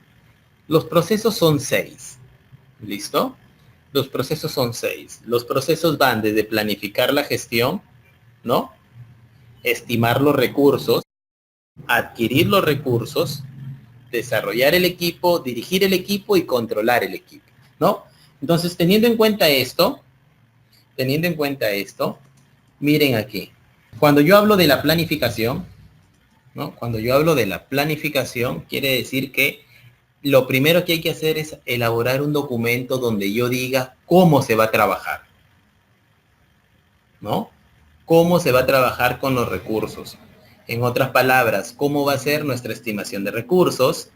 Los procesos son 6. ¿Listo? Los procesos son 6. Los procesos van desde planificar la gestión, ¿no? Estimar los recursos, adquirir los recursos, desarrollar el equipo, dirigir el equipo y controlar el equipo, ¿no? Entonces, teniendo en cuenta esto, miren aquí. Cuando yo hablo de la planificación, ¿no? Cuando yo hablo de la planificación, quiere decir que lo primero que hay que hacer es elaborar un documento donde yo diga cómo se va a trabajar, ¿no? Cómo se va a trabajar con los recursos. En otras palabras, cómo va a ser nuestra estimación de recursos,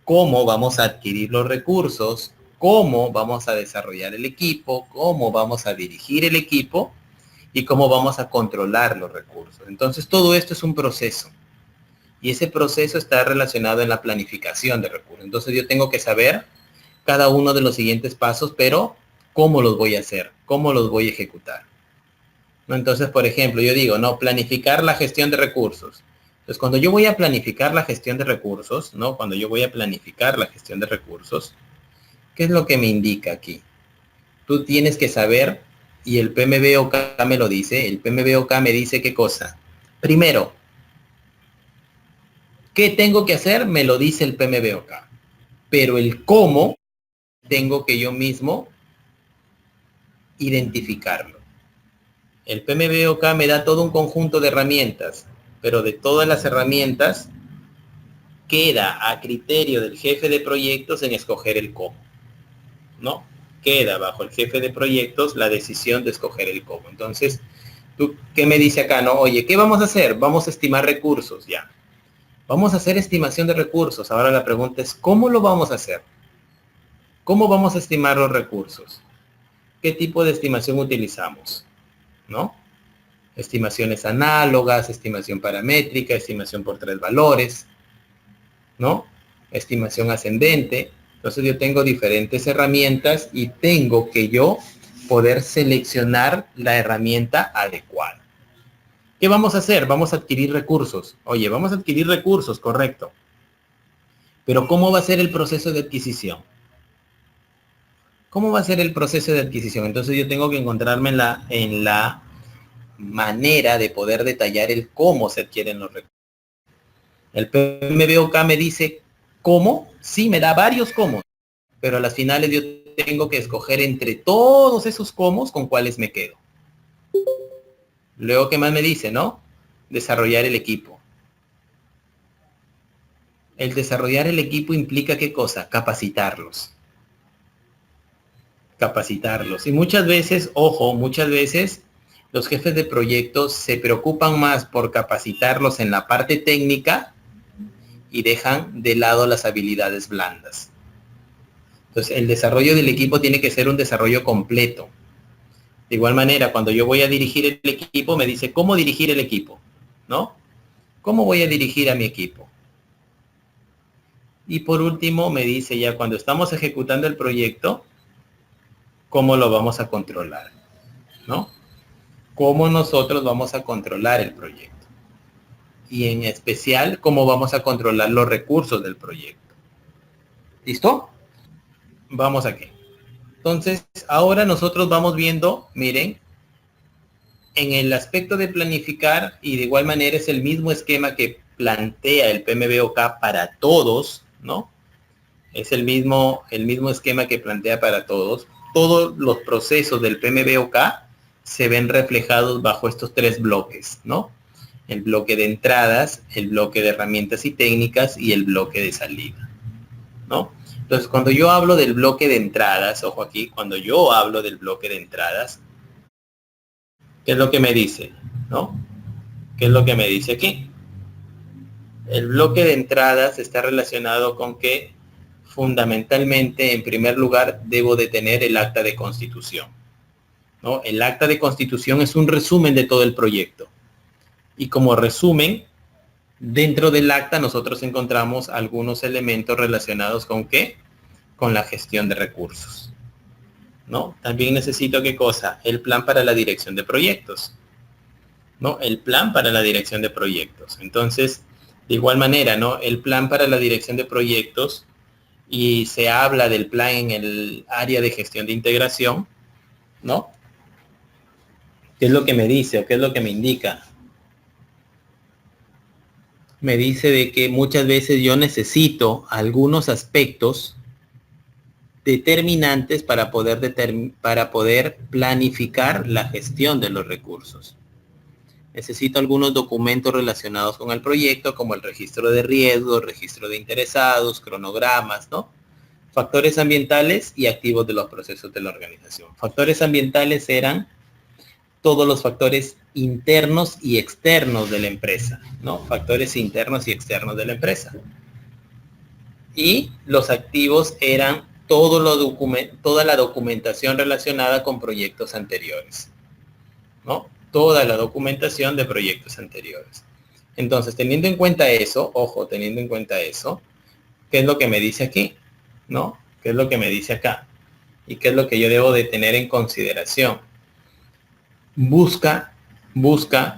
cómo vamos a adquirir los recursos, cómo vamos a desarrollar el equipo, cómo vamos a dirigir el equipo y cómo vamos a controlar los recursos. Entonces, todo esto es un proceso. Y ese proceso está relacionado en la planificación de recursos. Entonces, yo tengo que saber cada uno de los siguientes pasos, pero cómo los voy a hacer, cómo los voy a ejecutar. ¿No? Entonces, por ejemplo, yo digo, no, planificar la gestión de recursos. Entonces, cuando yo voy a planificar la gestión de recursos, ¿no? Cuando yo voy a planificar la gestión de recursos, ¿qué es lo que me indica aquí? Tú tienes que saber, y el PMBOK me lo dice, el PMBOK me dice qué cosa. Primero, ¿qué tengo que hacer? Me lo dice el PMBOK. Pero el cómo tengo que yo mismo identificarlo. El PMBOK me da todo un conjunto de herramientas, pero de todas las herramientas queda a criterio del jefe de proyectos en escoger el cómo, ¿no? Queda bajo el jefe de proyectos la decisión de escoger el cómo. Entonces, ¿tú qué me dice acá? No, oye, ¿qué vamos a hacer? Vamos a estimar recursos, ya. Vamos a hacer estimación de recursos. Ahora la pregunta es, ¿cómo lo vamos a hacer? ¿Cómo vamos a estimar los recursos? ¿Qué tipo de estimación utilizamos? ¿No? Estimaciones análogas, estimación paramétrica, estimación por 3 valores, ¿no? Estimación ascendente. Entonces yo tengo diferentes herramientas y tengo que yo poder seleccionar la herramienta adecuada. ¿Qué vamos a hacer? Vamos a adquirir recursos. Oye, vamos a adquirir recursos, correcto. Pero ¿cómo va a ser el proceso de adquisición? ¿Cómo va a ser el proceso de adquisición? Entonces yo tengo que encontrarme en la manera de poder detallar el cómo se adquieren los recursos. El PMBOK me dice cómo, sí, me da varios cómo, pero a las finales yo tengo que escoger entre todos esos cómo con cuáles me quedo. Luego, ¿qué más me dice, no? Desarrollar el equipo. El desarrollar el equipo implica ¿qué cosa? Capacitarlos. Capacitarlos. Y muchas veces, ojo, muchas veces los jefes de proyectos se preocupan más por capacitarlos en la parte técnica y dejan de lado las habilidades blandas. Entonces, el desarrollo del equipo tiene que ser un desarrollo completo. De igual manera, cuando yo voy a dirigir el equipo, me dice, ¿cómo dirigir el equipo? ¿No? ¿Cómo voy a dirigir a mi equipo? Y por último, me dice ya, cuando estamos ejecutando el proyecto, ¿cómo lo vamos a controlar? ¿No? ¿Cómo nosotros vamos a controlar el proyecto? Y en especial, ¿cómo vamos a controlar los recursos del proyecto? ¿Listo? Vamos aquí. Entonces, ahora nosotros vamos viendo, miren, en el aspecto de planificar, y de igual manera es el mismo esquema que plantea el PMBOK para todos, ¿no? Es el mismo esquema que plantea para todos. Todos los procesos del PMBOK se ven reflejados bajo estos 3 bloques, ¿no? El bloque de entradas, el bloque de herramientas y técnicas y el bloque de salida, ¿no? Entonces, cuando yo hablo del bloque de entradas, ojo aquí, cuando yo hablo del bloque de entradas, ¿qué es lo que me dice? ¿No? ¿Qué es lo que me dice aquí? El bloque de entradas está relacionado con que fundamentalmente, en primer lugar, debo de tener el acta de constitución, ¿no? El acta de constitución es un resumen de todo el proyecto. Y como resumen, dentro del acta nosotros encontramos algunos elementos relacionados con ¿qué? Con la gestión de recursos, ¿no? También necesito ¿qué cosa? El plan para la dirección de proyectos, ¿no? El plan para la dirección de proyectos. Entonces, de igual manera, ¿no? El plan para la dirección de proyectos, y se habla del plan en el área de gestión de integración, ¿no? ¿Qué es lo que me dice o qué es lo que me indica? me dice de que muchas veces yo necesito algunos aspectos determinantes para poder planificar la gestión de los recursos. Necesito algunos documentos relacionados con el proyecto, como el registro de riesgos, registro de interesados, cronogramas, ¿no? Factores ambientales y activos de los procesos de la organización. Factores ambientales eran todos los factores internos y externos de la empresa, ¿no? Factores internos y externos de la empresa. Y los activos eran toda la documentación relacionada con proyectos anteriores, ¿no? Toda la documentación de proyectos anteriores. Entonces, teniendo en cuenta eso, ojo, teniendo en cuenta eso, ¿qué es lo que me dice aquí? ¿No? ¿Qué es lo que me dice acá? ¿Y qué es lo que yo debo de tener en consideración? Busca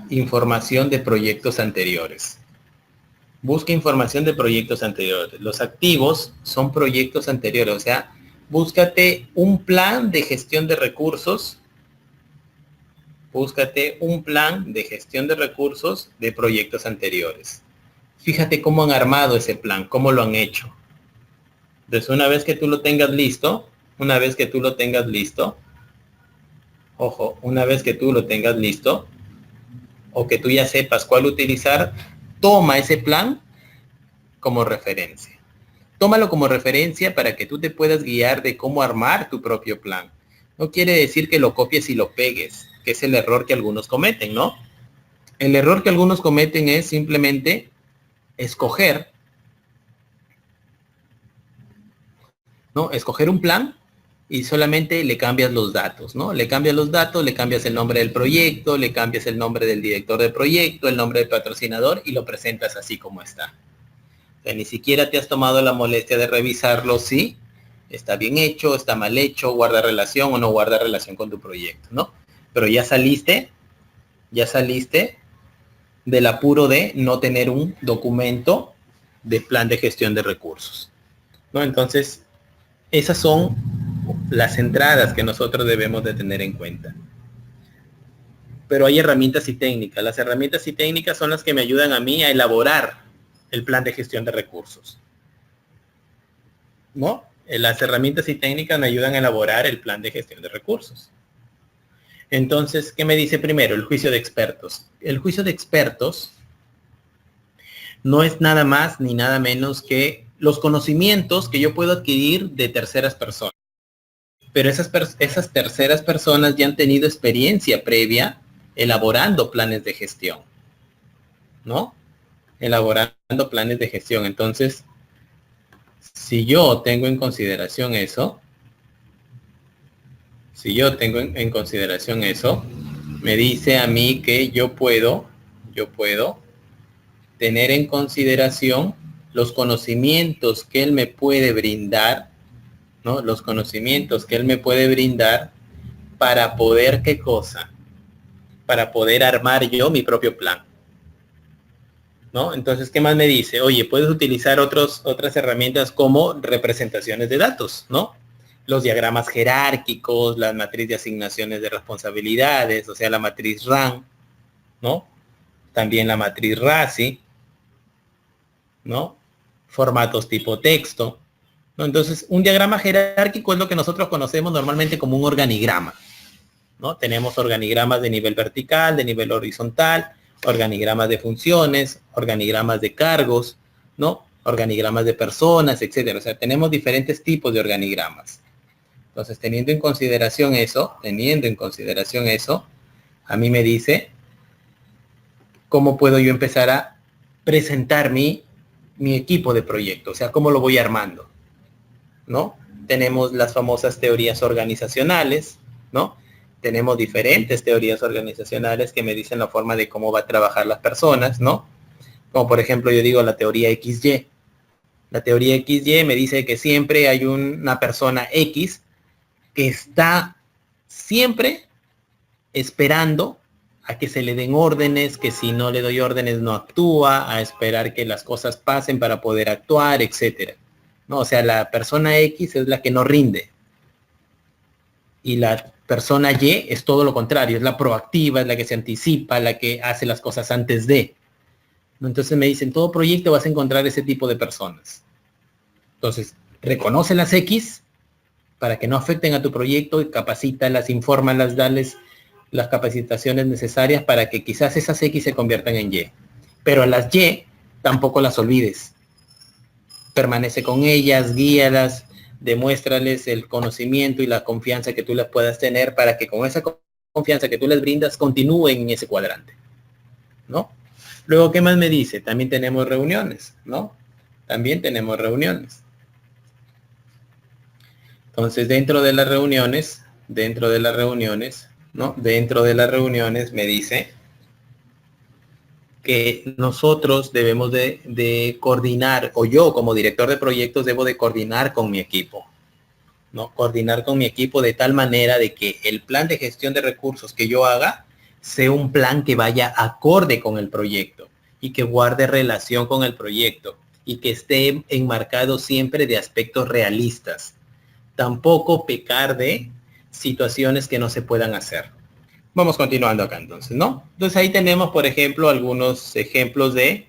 información de proyectos anteriores. Busca información de proyectos anteriores. Los activos son proyectos anteriores, o sea, búscate un plan de gestión de recursos. Búscate un plan de gestión de recursos de proyectos anteriores. Fíjate cómo han armado ese plan, cómo lo han hecho. Entonces, una vez que tú lo tengas listo, ojo, una vez que tú lo tengas listo, o que tú ya sepas cuál utilizar, toma ese plan como referencia. Tómalo como referencia para que tú te puedas guiar de cómo armar tu propio plan. No quiere decir que lo copies y lo pegues, que es el error que algunos cometen, ¿no? El error que algunos cometen es simplemente escoger, ¿no? Escoger un plan y solamente le cambias los datos, ¿no? Le cambias los datos, le cambias el nombre del proyecto, le cambias el nombre del director del proyecto, el nombre del patrocinador y lo presentas así como está. O sea, ni siquiera te has tomado la molestia de revisarlo si está bien hecho, está mal hecho, guarda relación o no guarda relación con tu proyecto, ¿no? Pero ya saliste del apuro de no tener un documento de plan de gestión de recursos, ¿no? Entonces, esas son las entradas que nosotros debemos de tener en cuenta. Pero hay herramientas y técnicas. Las herramientas y técnicas son las que me ayudan a mí a elaborar el plan de gestión de recursos, ¿no? Las herramientas y técnicas me ayudan a elaborar el plan de gestión de recursos. Entonces, ¿qué me dice primero? El juicio de expertos. El juicio de expertos no es nada más ni nada menos que los conocimientos que yo puedo adquirir de terceras personas. Pero esas terceras personas ya han tenido experiencia previa elaborando planes de gestión, ¿no? Elaborando planes de gestión. Entonces, si yo tengo en consideración eso, me dice a mí que yo puedo tener en consideración los conocimientos que él me puede brindar, ¿no? Los conocimientos que él me puede brindar para poder, ¿qué cosa? Para poder armar yo mi propio plan, ¿no? Entonces, ¿qué más me dice? Oye, puedes utilizar otras herramientas como representaciones de datos, ¿no? Los diagramas jerárquicos, la matriz de asignaciones de responsabilidades, o sea, la matriz RAM, ¿no? También la matriz RACI, ¿no? Formatos tipo texto, ¿no? Entonces, un diagrama jerárquico es lo que nosotros conocemos normalmente como un organigrama, ¿no? Tenemos organigramas de nivel vertical, de nivel horizontal, organigramas de funciones, organigramas de cargos, ¿no? Organigramas de personas, etcétera. O sea, tenemos diferentes tipos de organigramas. Entonces, teniendo en consideración eso, a mí me dice cómo puedo yo empezar a presentar mi equipo de proyecto, o sea, cómo lo voy armando, ¿no? Tenemos las famosas teorías organizacionales, ¿no? Tenemos diferentes teorías organizacionales que me dicen la forma de cómo va a trabajar las personas, ¿no? Como por ejemplo, yo digo la teoría XY. La teoría XY me dice que siempre hay una persona X que está siempre esperando a que se le den órdenes, que si no le doy órdenes no actúa, a esperar que las cosas pasen para poder actuar, etcétera. ¿No? O sea, la persona X es la que no rinde. Y la persona Y es todo lo contrario, es la proactiva, es la que se anticipa, la que hace las cosas antes de, Entonces me dicen, todo proyecto vas a encontrar ese tipo de personas. Entonces, reconoce las X para que no afecten a tu proyecto y capacítalas, infórmalas, dales las capacitaciones necesarias para que quizás esas X se conviertan en Y. Pero a las Y tampoco las olvides. Permanece con ellas, guíalas, demuéstrales el conocimiento y la confianza que tú les puedas tener para que con esa confianza que tú les brindas continúen en ese cuadrante, ¿no? Luego, ¿qué más me dice? También tenemos reuniones, ¿no? También tenemos reuniones. Entonces, dentro de las reuniones, ¿no? Dentro de las reuniones me dice que nosotros debemos de coordinar, o yo como director de proyectos debo de coordinar con mi equipo, ¿no? Coordinar con mi equipo de tal manera de que el plan de gestión de recursos que yo haga sea un plan que vaya acorde con el proyecto y que guarde relación con el proyecto y que esté enmarcado siempre de aspectos realistas. Tampoco pecar de situaciones que no se puedan hacer. Vamos continuando acá entonces, ¿no? Entonces ahí tenemos, por ejemplo, algunos ejemplos de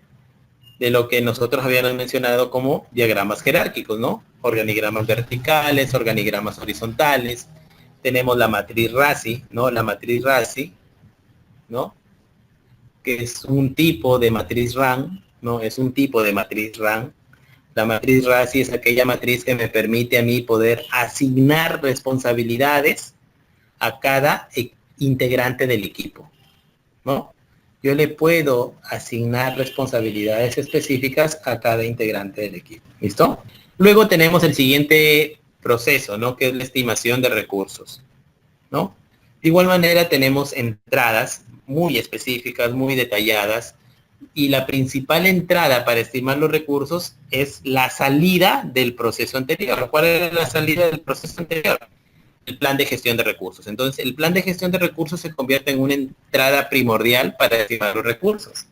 lo que nosotros habíamos mencionado como diagramas jerárquicos, ¿no? Organigramas verticales, organigramas horizontales. Tenemos la matriz RASI, ¿no? La matriz RASI, ¿no? Que es un tipo de matriz RAM, ¿no? Es un tipo de matriz RAM. La matriz RASI es aquella matriz que me permite a mí poder asignar responsabilidades a cada integrante del equipo, ¿no? Yo le puedo asignar responsabilidades específicas a cada integrante del equipo. ¿Listo? Luego tenemos el siguiente proceso, ¿no? Que es la estimación de recursos, ¿no? De igual manera tenemos entradas muy específicas, muy detalladas, y la principal entrada para estimar los recursos es la salida del proceso anterior. ¿Cuál es la salida del proceso anterior? El plan de gestión de recursos. Entonces, el plan de gestión de recursos se convierte en una entrada primordial para estimar los recursos,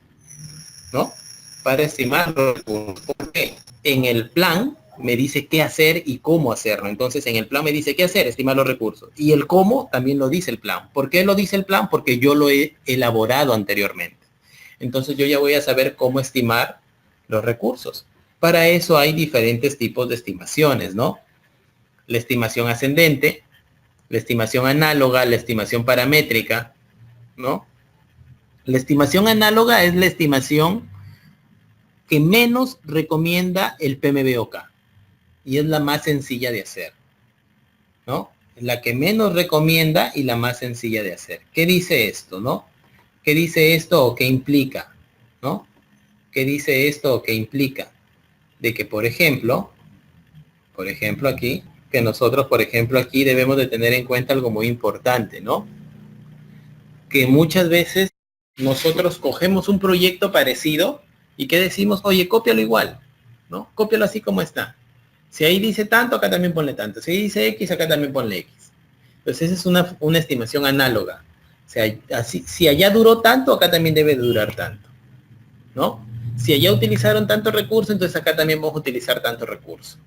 ¿no? Para estimar los recursos. ¿Por qué? En el plan me dice qué hacer y cómo hacerlo. Entonces, en el plan me dice qué hacer, estimar los recursos. Y el cómo también lo dice el plan. ¿Por qué lo dice el plan? Porque yo lo he elaborado anteriormente. Entonces, yo ya voy a saber cómo estimar los recursos. Para eso hay diferentes tipos de estimaciones, ¿no? La estimación ascendente, la estimación análoga, la estimación paramétrica, ¿no? La estimación análoga es la estimación que menos recomienda el PMBOK y es la más sencilla de hacer, ¿no? La que menos recomienda y la más sencilla de hacer. ¿Qué dice esto, no? ¿Qué dice esto o qué implica, no? ¿Qué dice esto o qué implica? De que, por ejemplo aquí, que nosotros, por ejemplo, aquí debemos de tener en cuenta algo muy importante, ¿no? Que muchas veces nosotros cogemos un proyecto parecido y que decimos, oye, cópialo igual, ¿no? Cópialo así como está. Si ahí dice tanto, acá también ponle tanto. Si dice X, acá también ponle X. Entonces esa es una estimación análoga. O sea, así, si allá duró tanto, acá también debe durar tanto, ¿no? Si allá utilizaron tanto recurso, entonces acá también vamos a utilizar tanto recurso.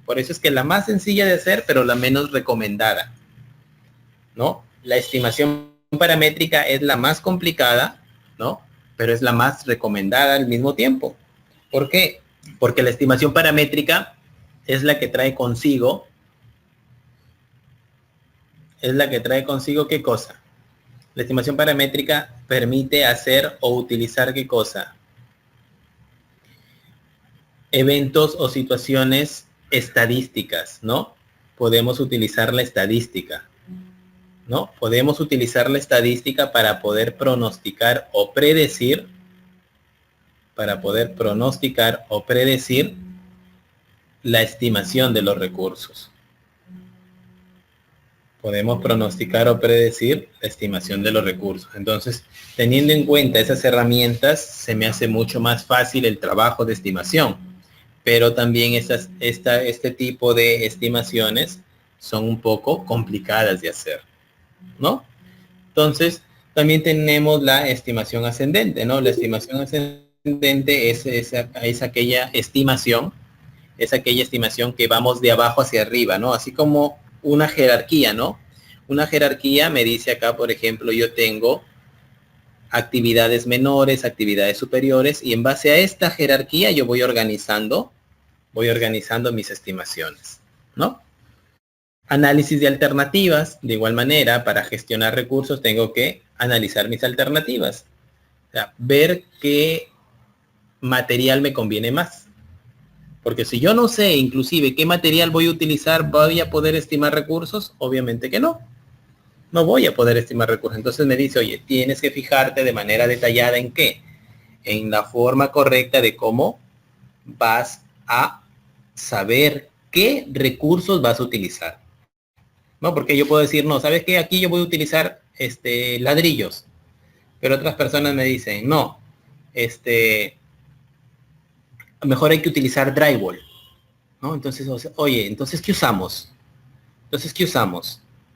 Por eso es que la más sencilla de hacer, pero la menos recomendada, ¿no? La estimación paramétrica es la más complicada, ¿no? Pero es la más recomendada al mismo tiempo. ¿Por qué? Porque la estimación paramétrica es la que trae consigo, ¿qué cosa? La estimación paramétrica permite hacer o utilizar ¿qué cosa? Eventos o situaciones estadísticas, ¿no? Podemos utilizar la estadística, ¿no? Podemos utilizar la estadística para poder pronosticar o predecir, la estimación de los recursos. Podemos pronosticar o predecir la estimación de los recursos. Entonces, teniendo en cuenta esas herramientas, se me hace mucho más fácil el trabajo de estimación. Pero también este tipo de estimaciones son un poco complicadas de hacer, ¿no? Entonces, también tenemos la estimación ascendente, ¿no? La estimación ascendente es aquella estimación que vamos de abajo hacia arriba, ¿no? Así como una jerarquía, ¿no? Una jerarquía me dice acá, por ejemplo, yo tengo actividades menores, actividades superiores, y en base a esta jerarquía yo voy organizando mis estimaciones, ¿no? Análisis de alternativas, de igual manera, para gestionar recursos tengo que analizar mis alternativas, o sea, ver qué material me conviene más. Porque si yo no sé inclusive qué material voy a utilizar, ¿voy a poder estimar recursos? Obviamente que no. No voy a poder estimar recursos. Entonces me dice, oye, tienes que fijarte de manera detallada en qué. En la forma correcta de cómo vas a saber qué recursos vas a utilizar. ¿No? Porque yo puedo decir, no, ¿sabes qué? Aquí yo voy a utilizar ladrillos. Pero otras personas me dicen, no, mejor hay que utilizar drywall. ¿No? Entonces, oye, entonces, ¿qué usamos?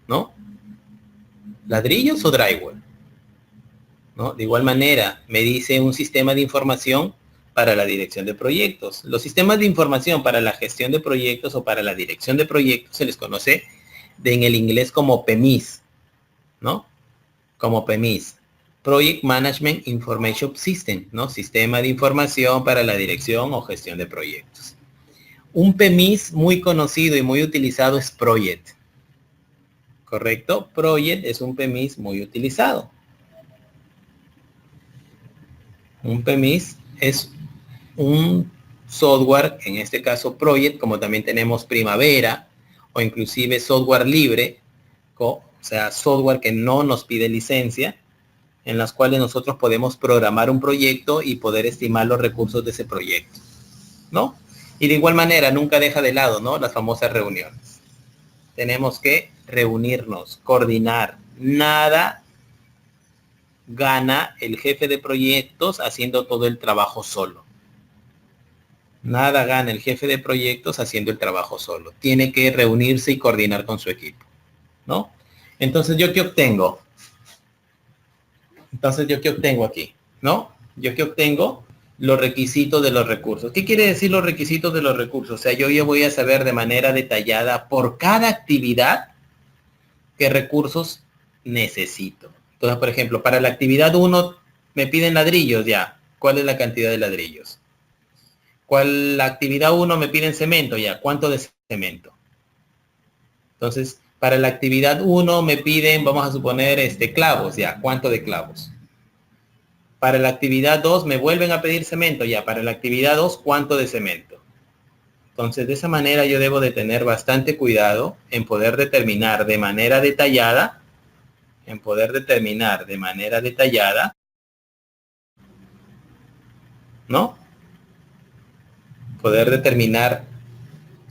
¿No? ¿Ladrillos o drywall? ¿No? De igual manera, me dice un sistema de información para la dirección de proyectos. Los sistemas de información para la gestión de proyectos o para la dirección de proyectos se les conoce en el inglés como PMIS, ¿no? Como PMIS. Project Management Information System, ¿no? Sistema de información para la dirección o gestión de proyectos. Un PMIS muy conocido y muy utilizado es Project. ¿Correcto? Project es un PMIS muy utilizado. Un PMIS es un software, en este caso Project, como también tenemos Primavera, o inclusive software libre, o sea, software que no nos pide licencia, en las cuales nosotros podemos programar un proyecto y poder estimar los recursos de ese proyecto, ¿no? Y de igual manera, nunca deja de lado, ¿no? Las famosas reuniones. Tenemos que reunirnos, coordinar. Nada gana el jefe de proyectos haciendo todo el trabajo solo. Nada gana el jefe de proyectos haciendo el trabajo solo. Tiene que reunirse y coordinar con su equipo, ¿no? Entonces, ¿yo qué obtengo? Aquí? ¿No? ¿Yo qué obtengo? Los requisitos de los recursos. ¿Qué quiere decir los requisitos de los recursos? O sea, yo ya voy a saber de manera detallada por cada actividad qué recursos necesito. Entonces, por ejemplo, para la actividad 1 me piden ladrillos ya. ¿Cuál es la cantidad de ladrillos? La actividad 1 me piden cemento ya. ¿Cuánto de cemento? Entonces, para la actividad 1 me piden, vamos a suponer, clavos ya. ¿Cuánto de clavos? Para la actividad 2 me vuelven a pedir cemento ya. Para la actividad 2, ¿cuánto de cemento? Entonces, de esa manera yo debo de tener bastante cuidado en poder determinar de manera detallada, ¿no? Poder determinar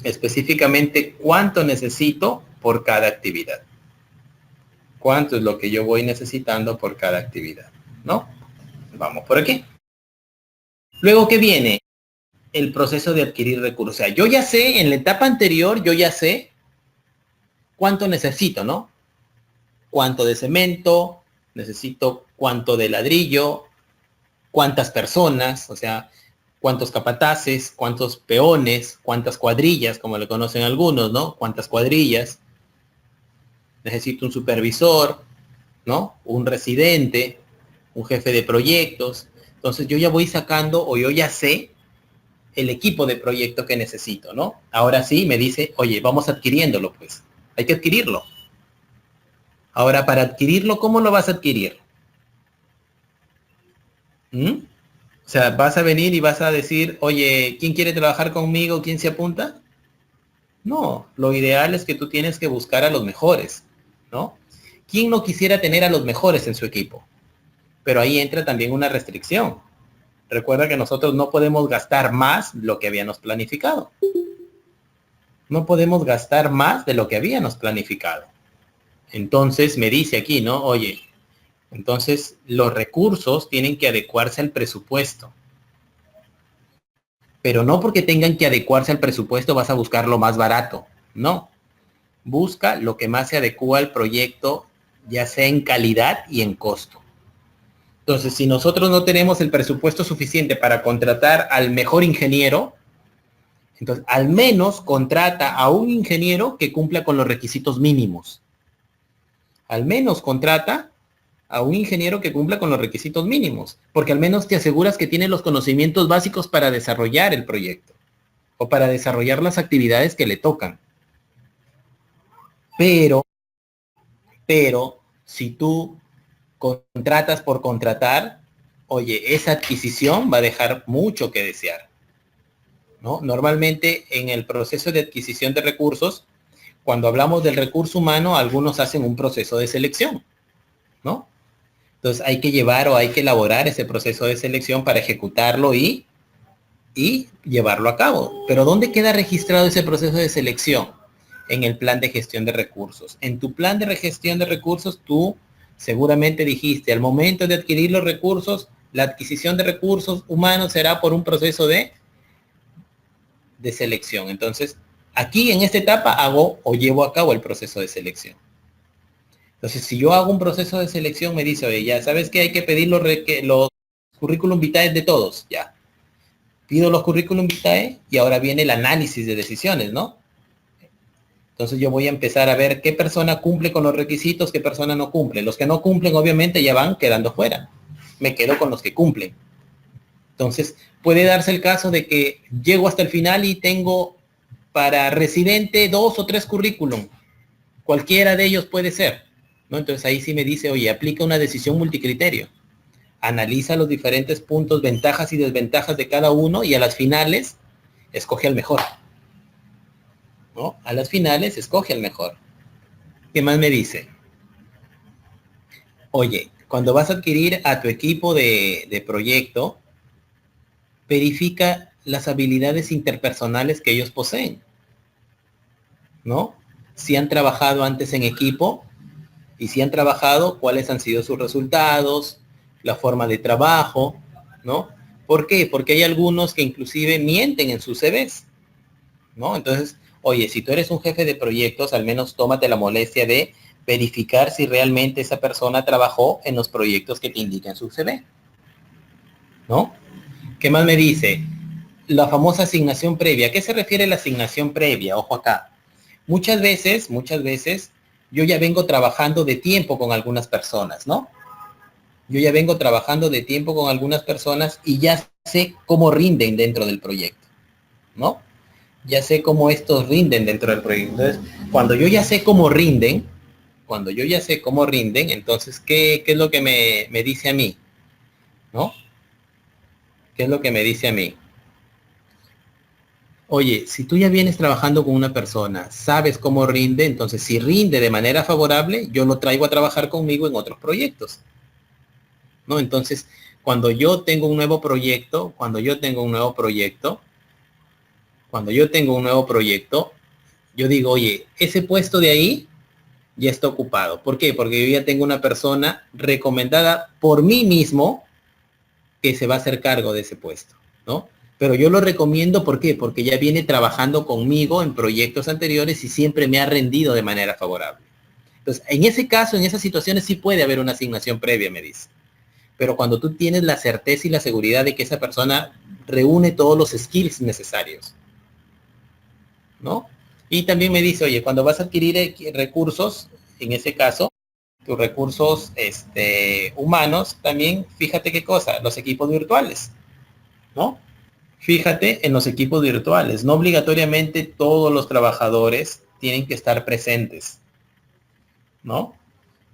específicamente cuánto necesito por cada actividad. Cuánto es lo que yo voy necesitando por cada actividad, ¿no? Vamos por aquí. Luego, ¿qué viene? El proceso de adquirir recursos. O sea, yo ya sé, en la etapa anterior, yo ya sé cuánto necesito, ¿no? Cuánto de cemento, necesito cuánto de ladrillo, cuántas personas, o sea, cuántos capataces, cuántos peones, cuántas cuadrillas, como le conocen algunos, ¿no? Cuántas cuadrillas. Necesito un supervisor, ¿no? Un residente, un jefe de proyectos. Entonces yo ya voy sacando, o yo ya sé el equipo de proyecto que necesito, ¿no? Ahora sí me dice, oye, vamos adquiriéndolo, pues. Hay que adquirirlo. Ahora, para adquirirlo, ¿cómo lo vas a adquirir? ¿Mm? O sea, vas a venir y vas a decir, oye, ¿quién quiere trabajar conmigo? ¿Quién se apunta? No, lo ideal es que tú tienes que buscar a los mejores, ¿no? ¿Quién no quisiera tener a los mejores en su equipo? Pero ahí entra también una restricción. Recuerda que nosotros no podemos gastar más lo que habíamos planificado. No podemos gastar más de lo que habíamos planificado. Entonces me dice aquí, ¿no? Oye, entonces los recursos tienen que adecuarse al presupuesto. Pero no porque tengan que adecuarse al presupuesto vas a buscar lo más barato. No. Busca lo que más se adecua al proyecto, ya sea en calidad y en costo. Entonces, si nosotros no tenemos el presupuesto suficiente para contratar al mejor ingeniero, entonces al menos contrata a un ingeniero que cumpla con los requisitos mínimos. Al menos contrata a un ingeniero que cumpla con los requisitos mínimos, porque al menos te aseguras que tiene los conocimientos básicos para desarrollar el proyecto o para desarrollar las actividades que le tocan. Pero si tú contratas por contratar, oye, esa adquisición va a dejar mucho que desear, ¿no? Normalmente en el proceso de adquisición de recursos, cuando hablamos del recurso humano, algunos hacen un proceso de selección, ¿no? Entonces hay que llevar o hay que elaborar ese proceso de selección para ejecutarlo y llevarlo a cabo. Pero ¿dónde queda registrado ese proceso de selección? En el plan de gestión de recursos. En tu plan de gestión de recursos, tú seguramente dijiste, al momento de adquirir los recursos, la adquisición de recursos humanos será por un proceso de selección. Entonces, aquí en esta etapa hago o llevo a cabo el proceso de selección. Entonces, si yo hago un proceso de selección, me dice, oye, ya sabes que hay que pedir los currículum vitae de todos, ya. Pido los currículum vitae y ahora viene el análisis de decisiones, ¿no? Entonces yo voy a empezar a ver qué persona cumple con los requisitos, qué persona no cumple. Los que no cumplen, obviamente, ya van quedando fuera. Me quedo con los que cumplen. Entonces, puede darse el caso de que llego hasta el final y tengo para residente 2 o 3 currículum. Cualquiera de ellos puede ser, ¿no? Entonces ahí sí me dice, oye, aplica una decisión multicriterio. Analiza los diferentes puntos, ventajas y desventajas de cada uno y a las finales escoge al mejor, ¿no? A las finales escoge al mejor. ¿Qué más me dice? Oye, cuando vas a adquirir a tu equipo de proyecto, verifica las habilidades interpersonales que ellos poseen, ¿no? Si han trabajado antes en equipo y si han trabajado, cuáles han sido sus resultados, la forma de trabajo, ¿no? ¿Por qué? Porque hay algunos que inclusive mienten en sus CVs, ¿no? Entonces, oye, si tú eres un jefe de proyectos, al menos tómate la molestia de verificar si realmente esa persona trabajó en los proyectos que te indica en su CV, ¿no? ¿Qué más me dice? La famosa asignación previa. ¿A qué se refiere la asignación previa? Ojo acá. Muchas veces, yo ya vengo trabajando de tiempo con algunas personas, ¿no? Yo ya vengo trabajando de tiempo con algunas personas y ya sé cómo rinden dentro del proyecto, ¿no? Ya sé cómo estos rinden dentro del proyecto. Entonces, cuando yo ya sé cómo rinden, entonces, ¿qué es lo que me dice a mí? ¿No? ¿Qué es lo que me dice a mí? Oye, si tú ya vienes trabajando con una persona, sabes cómo rinde, entonces si rinde de manera favorable, yo lo traigo a trabajar conmigo en otros proyectos, ¿no? Entonces, cuando yo tengo un nuevo proyecto, yo digo, oye, ese puesto de ahí ya está ocupado. ¿Por qué? Porque yo ya tengo una persona recomendada por mí mismo que se va a hacer cargo de ese puesto, ¿no? Pero yo lo recomiendo, ¿por qué? Porque ya viene trabajando conmigo en proyectos anteriores y siempre me ha rendido de manera favorable. Entonces, en ese caso, en esas situaciones sí puede haber una asignación previa, me dice. Pero cuando tú tienes la certeza y la seguridad de que esa persona reúne todos los skills necesarios, ¿no? Y también me dice, oye, cuando vas a adquirir recursos, en ese caso, tus recursos humanos, también fíjate qué cosa, los equipos virtuales, ¿no? Fíjate en los equipos virtuales. No obligatoriamente todos los trabajadores tienen que estar presentes, ¿no?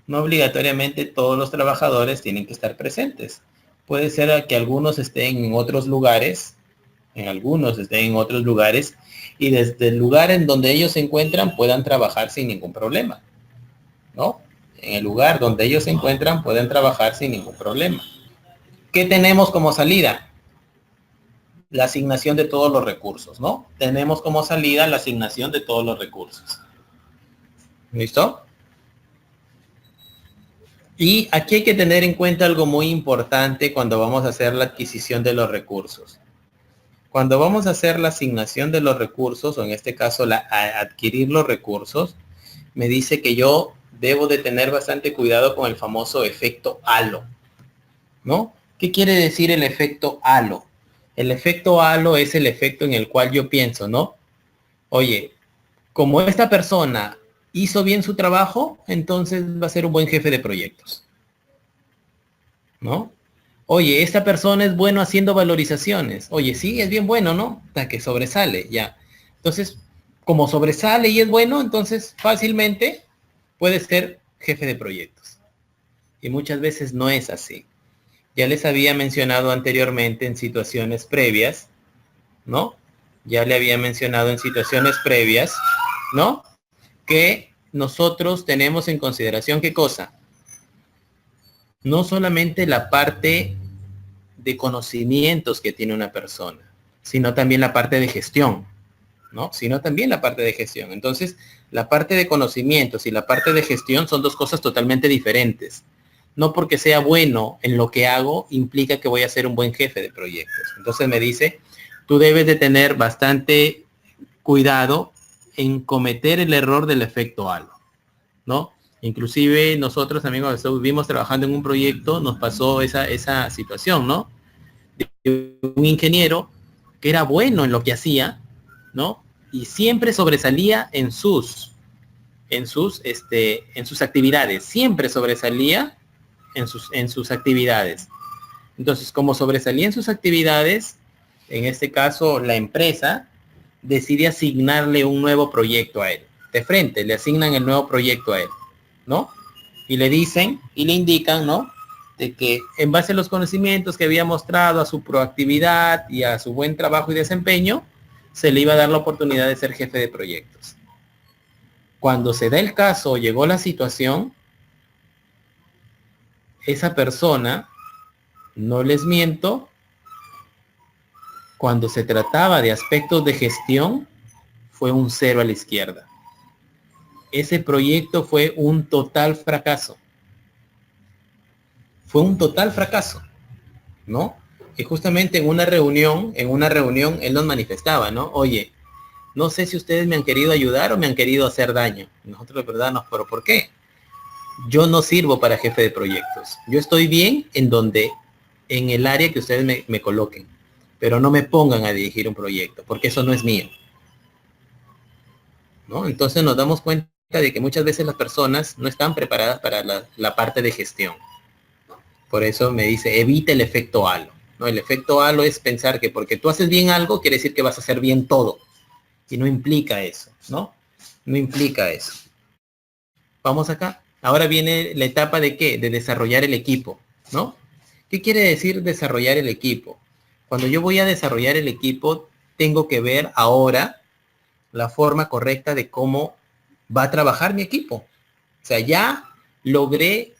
No obligatoriamente todos los trabajadores tienen que estar presentes. Puede ser que algunos estén en otros lugares, y desde el lugar en donde ellos se encuentran puedan trabajar sin ningún problema, ¿no? En el lugar donde ellos se encuentran pueden trabajar sin ningún problema. ¿Qué tenemos como salida? La asignación de todos los recursos, ¿no? Tenemos como salida la asignación de todos los recursos. ¿Listo? Y aquí hay que tener en cuenta algo muy importante cuando vamos a hacer la adquisición de los recursos. Cuando vamos a hacer la asignación de los recursos, o en este caso adquirir los recursos, me dice que yo debo de tener bastante cuidado con el famoso efecto halo, ¿no? ¿Qué quiere decir el efecto halo? El efecto halo es el efecto en el cual yo pienso, ¿no? Oye, como esta persona hizo bien su trabajo, entonces va a ser un buen jefe de proyectos, ¿no? Oye, esta persona es bueno haciendo valorizaciones. Oye, sí, es bien bueno, ¿no? Hasta que sobresale, ya. Entonces, como sobresale y es bueno, entonces fácilmente puede ser jefe de proyectos. Y muchas veces no es así. Ya les había mencionado anteriormente en situaciones previas, ¿no? Ya le había mencionado en situaciones previas, ¿no? Que nosotros tenemos en consideración qué cosa. No solamente la parte de conocimientos que tiene una persona, sino también la parte de gestión, ¿no? Sino también la parte de gestión. Entonces, la parte de conocimientos y la parte de gestión son dos cosas totalmente diferentes. No porque sea bueno en lo que hago implica que voy a ser un buen jefe de proyectos. Entonces me dice, tú debes de tener bastante cuidado en cometer el error del efecto halo, ¿no? Inclusive nosotros, amigos, estuvimos trabajando en un proyecto, nos pasó esa situación, ¿no? De un ingeniero que era bueno en lo que hacía, ¿no? Y siempre sobresalía en sus actividades, siempre sobresalía en sus actividades. Entonces, como sobresalía en sus actividades, en este caso la empresa decide asignarle un nuevo proyecto a él. De frente, le asignan el nuevo proyecto a él, ¿no? Y le dicen y le indican, ¿no? De que en base a los conocimientos que había mostrado, a su proactividad y a su buen trabajo y desempeño, se le iba a dar la oportunidad de ser jefe de proyectos. Cuando se da el caso, llegó la situación, esa persona, no les miento, cuando se trataba de aspectos de gestión, fue un cero a la izquierda. Ese proyecto fue un total fracaso. Fue un total fracaso, ¿no? Y justamente en una reunión, él nos manifestaba, ¿no? Oye, no sé si ustedes me han querido ayudar o me han querido hacer daño. Nosotros, de verdad, no, pero ¿por qué? Yo no sirvo para jefe de proyectos. Yo estoy bien en el área que ustedes me coloquen, pero no me pongan a dirigir un proyecto, porque eso no es mío, ¿no? Entonces nos damos cuenta de que muchas veces las personas no están preparadas para la parte de gestión. Por eso me dice, evita el efecto halo, ¿no? El efecto halo es pensar que porque tú haces bien algo, quiere decir que vas a hacer bien todo. Y no implica eso, ¿no? No implica eso. Vamos acá. Ahora viene la etapa de qué? De desarrollar el equipo, ¿no? ¿Qué quiere decir desarrollar el equipo? Cuando yo voy a desarrollar el equipo, tengo que ver ahora la forma correcta de cómo va a trabajar mi equipo. O sea, ya logré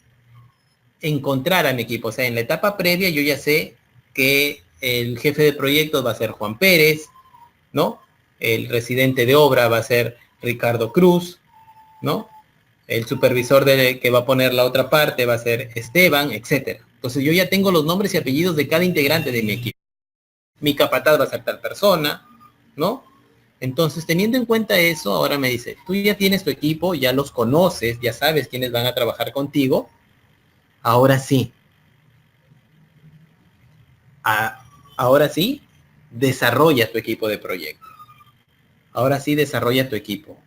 encontrar a mi equipo. O sea, en la etapa previa yo ya sé que el jefe de proyectos va a ser Juan Pérez, ¿no? El residente de obra va a ser Ricardo Cruz, ¿no? El supervisor que va a poner la otra parte va a ser Esteban, etcétera. Entonces yo ya tengo los nombres y apellidos de cada integrante de mi equipo. Mi capataz va a ser tal persona, ¿no? Entonces, teniendo en cuenta eso, ahora me dice, tú ya tienes tu equipo, ya los conoces, ya sabes quiénes van a trabajar contigo. Ahora sí, ahora sí, desarrolla tu equipo de proyecto. Ahora sí, desarrolla tu equipo.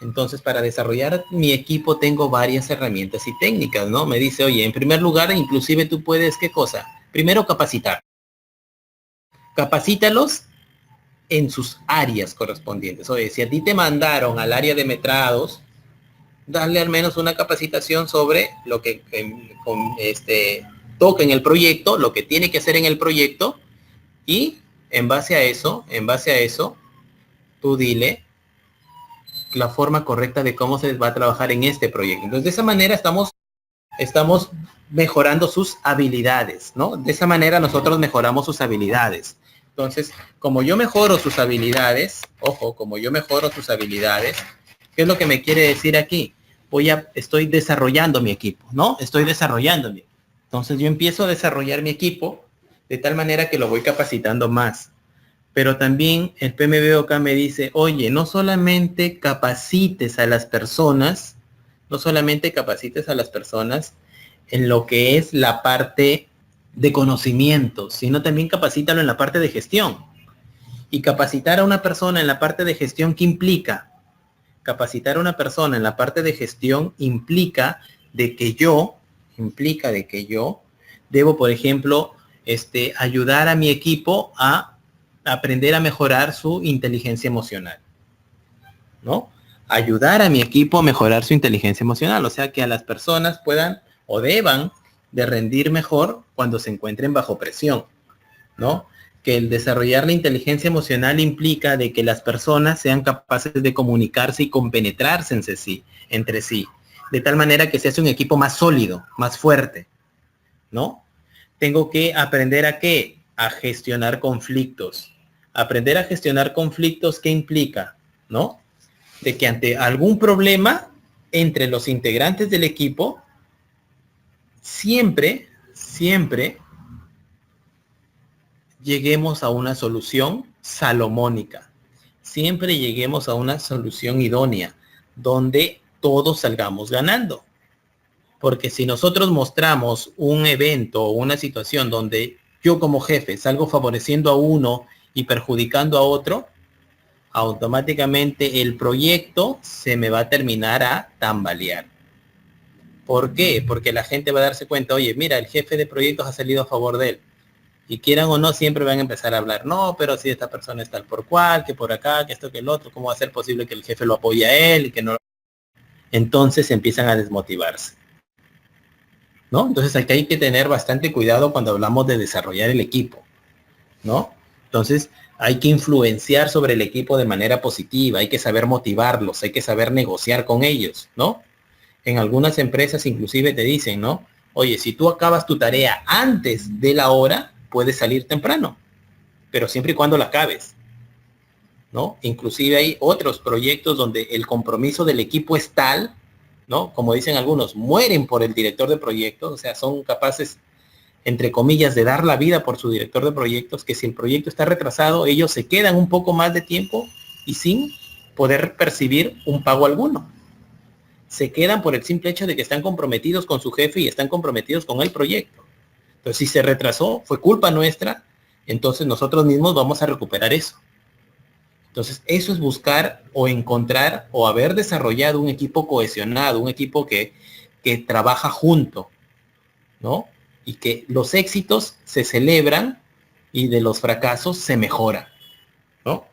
Entonces, para desarrollar mi equipo tengo varias herramientas y técnicas, ¿no? Me dice, oye, en primer lugar, inclusive tú puedes, ¿qué cosa? Primero, capacitar. Capacítalos en sus áreas correspondientes. Oye, si a ti te mandaron al área de metrados, darle al menos una capacitación sobre lo que toca en el proyecto, lo que tiene que hacer en el proyecto, y en base a eso, tú dile la forma correcta de cómo se va a trabajar en este proyecto. Entonces, de esa manera estamos mejorando sus habilidades, ¿no? De esa manera nosotros mejoramos sus habilidades. Entonces, como yo mejoro sus habilidades, ojo, como yo mejoro sus habilidades, ¿qué es lo que me quiere decir aquí? Estoy desarrollando mi equipo, ¿no? Estoy desarrollando mi equipo. Entonces yo empiezo a desarrollar mi equipo de tal manera que lo voy capacitando más. Pero también el PMBOK me dice, oye, no solamente capacites a las personas, no solamente capacites a las personas en lo que es la parte de conocimiento, sino también capacítalo en la parte de gestión. Y capacitar a una persona en la parte de gestión, ¿qué implica? Capacitar a una persona en la parte de gestión implica de que yo Debo, por ejemplo, ayudar a mi equipo a aprender a mejorar su inteligencia emocional, ¿no? Ayudar a mi equipo a mejorar su inteligencia emocional, o sea, que a las personas puedan o deban de rendir mejor cuando se encuentren bajo presión, ¿no? Que el desarrollar la inteligencia emocional implica de que las personas sean capaces de comunicarse y compenetrarse entre sí, de tal manera que se hace un equipo más sólido, más fuerte, ¿no? Tengo que aprender a qué? A gestionar conflictos. Aprender a gestionar conflictos, ¿qué implica? ¿No? De que ante algún problema entre los integrantes del equipo, siempre lleguemos a una solución salomónica. Siempre lleguemos a una solución idónea, donde todos salgamos ganando. Porque si nosotros mostramos un evento o una situación donde yo como jefe salgo favoreciendo a uno y perjudicando a otro, automáticamente el proyecto se me va a terminar a tambalear. ¿Por qué? Porque la gente va a darse cuenta, oye, mira, el jefe de proyectos ha salido a favor de él. Y quieran o no, siempre van a empezar a hablar, no, pero si esta persona es tal por cual, que por acá, que esto, que el otro, ¿cómo va a ser posible que el jefe lo apoye a él y que no? Entonces empiezan a desmotivarse, ¿no? Entonces aquí hay que tener bastante cuidado cuando hablamos de desarrollar el equipo, ¿no? Entonces hay que influenciar sobre el equipo de manera positiva, hay que saber motivarlos, hay que saber negociar con ellos, ¿no? En algunas empresas inclusive te dicen, ¿no? Oye, si tú acabas tu tarea antes de la hora, puedes salir temprano, pero siempre y cuando la acabes, ¿no? Inclusive hay otros proyectos donde el compromiso del equipo es tal, ¿no? Como dicen algunos, mueren por el director de proyectos, o sea, son capaces, entre comillas, de dar la vida por su director de proyectos, que si el proyecto está retrasado, ellos se quedan un poco más de tiempo y sin poder percibir un pago alguno. Se quedan por el simple hecho de que están comprometidos con su jefe y están comprometidos con el proyecto. Entonces, si se retrasó, fue culpa nuestra, entonces nosotros mismos vamos a recuperar eso. Entonces, eso es buscar o encontrar o haber desarrollado un equipo cohesionado, un equipo que trabaja junto, ¿no? Y que los éxitos se celebran y de los fracasos se mejora, ¿no?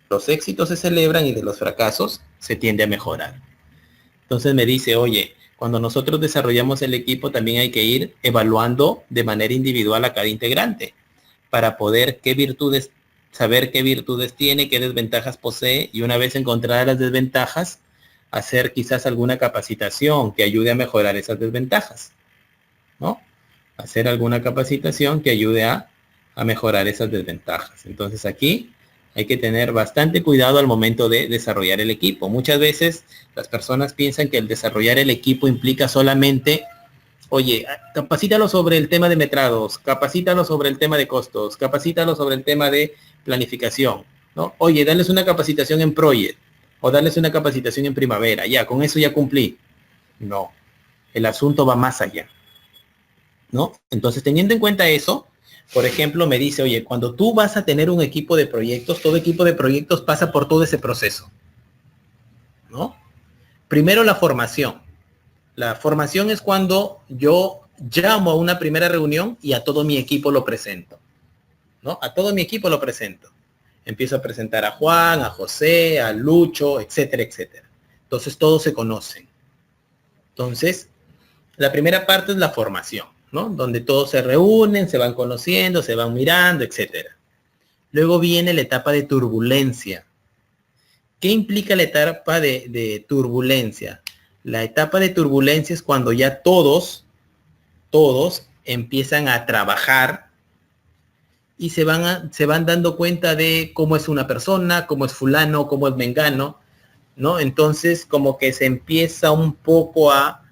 Los éxitos se celebran y de los fracasos se tiende a mejorar. Entonces me dice, oye, cuando nosotros desarrollamos el equipo también hay que ir evaluando de manera individual a cada integrante para poder saber qué virtudes tiene, qué desventajas posee y una vez encontradas las desventajas, hacer quizás alguna capacitación que ayude a mejorar esas desventajas, ¿no? Hacer alguna capacitación que ayude a mejorar esas desventajas. Entonces aquí hay que tener bastante cuidado al momento de desarrollar el equipo. Muchas veces las personas piensan que el desarrollar el equipo implica solamente, oye, capacítalo sobre el tema de metrados, capacítalo sobre el tema de costos, capacítalo sobre el tema de planificación, ¿no? Oye, darles una capacitación en Project o darles una capacitación en primavera, ya, con eso ya cumplí. No, el asunto va más allá, ¿no? Entonces, teniendo en cuenta eso, por ejemplo, me dice, oye, cuando tú vas a tener un equipo de proyectos, todo equipo de proyectos pasa por todo ese proceso, ¿no? Primero la formación. La formación es cuando yo llamo a una primera reunión y a todo mi equipo lo presento, ¿no? A todo mi equipo lo presento. Empiezo a presentar a Juan, a José, a Lucho, etcétera, etcétera. Entonces todos se conocen. Entonces, la primera parte es la formación, ¿no? Donde todos se reúnen, se van conociendo, se van mirando, etcétera. Luego viene la etapa de turbulencia. ¿Qué implica la etapa de turbulencia? La etapa de turbulencia es cuando ya todos empiezan a trabajar y se van dando cuenta de cómo es una persona, cómo es fulano, cómo es mengano, ¿no? Entonces como que se empieza un poco a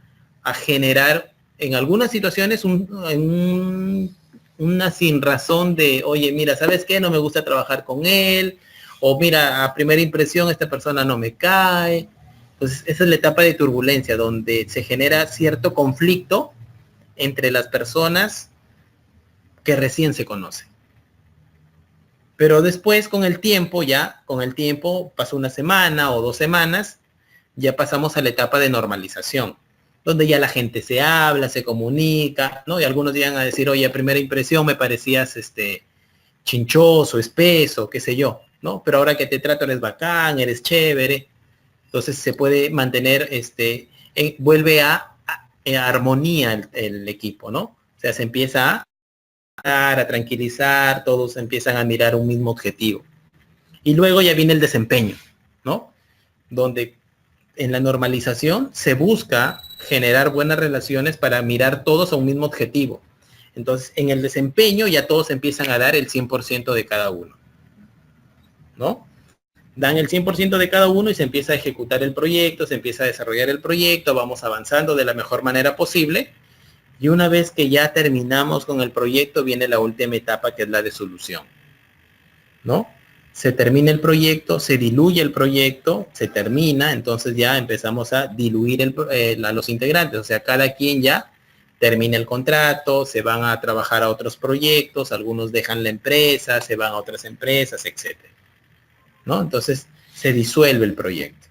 generar en algunas situaciones una sin razón de, oye, mira, ¿sabes qué? No me gusta trabajar con él, o mira, a primera impresión esta persona no me cae. Entonces esa es la etapa de turbulencia, donde se genera cierto conflicto entre las personas que recién se conocen. Pero después, con el tiempo, pasó una semana o 2 semanas, ya pasamos a la etapa de normalización, donde ya la gente se habla, se comunica, ¿no? Y algunos llegan a decir, oye, a primera impresión me parecías chinchoso, espeso, qué sé yo, ¿no? Pero ahora que te trato eres bacán, eres chévere. Entonces se puede mantener, vuelve a armonía el equipo, ¿no? O sea, se empieza a tranquilizar, todos empiezan a mirar un mismo objetivo. Y luego ya viene el desempeño, ¿no? Donde en la normalización se busca generar buenas relaciones para mirar todos a un mismo objetivo. Entonces, en el desempeño ya todos empiezan a dar el 100% de cada uno, ¿no? Dan el 100% de cada uno y se empieza a ejecutar el proyecto, se empieza a desarrollar el proyecto, vamos avanzando de la mejor manera posible. Y una vez que ya terminamos con el proyecto, viene la última etapa, que es la de solución, ¿no? Se termina el proyecto, se diluye el proyecto, se termina, entonces ya empezamos a diluir a los integrantes, o sea, cada quien ya termina el contrato, se van a trabajar a otros proyectos, algunos dejan la empresa, se van a otras empresas, etcétera, ¿no? Entonces se disuelve el proyecto,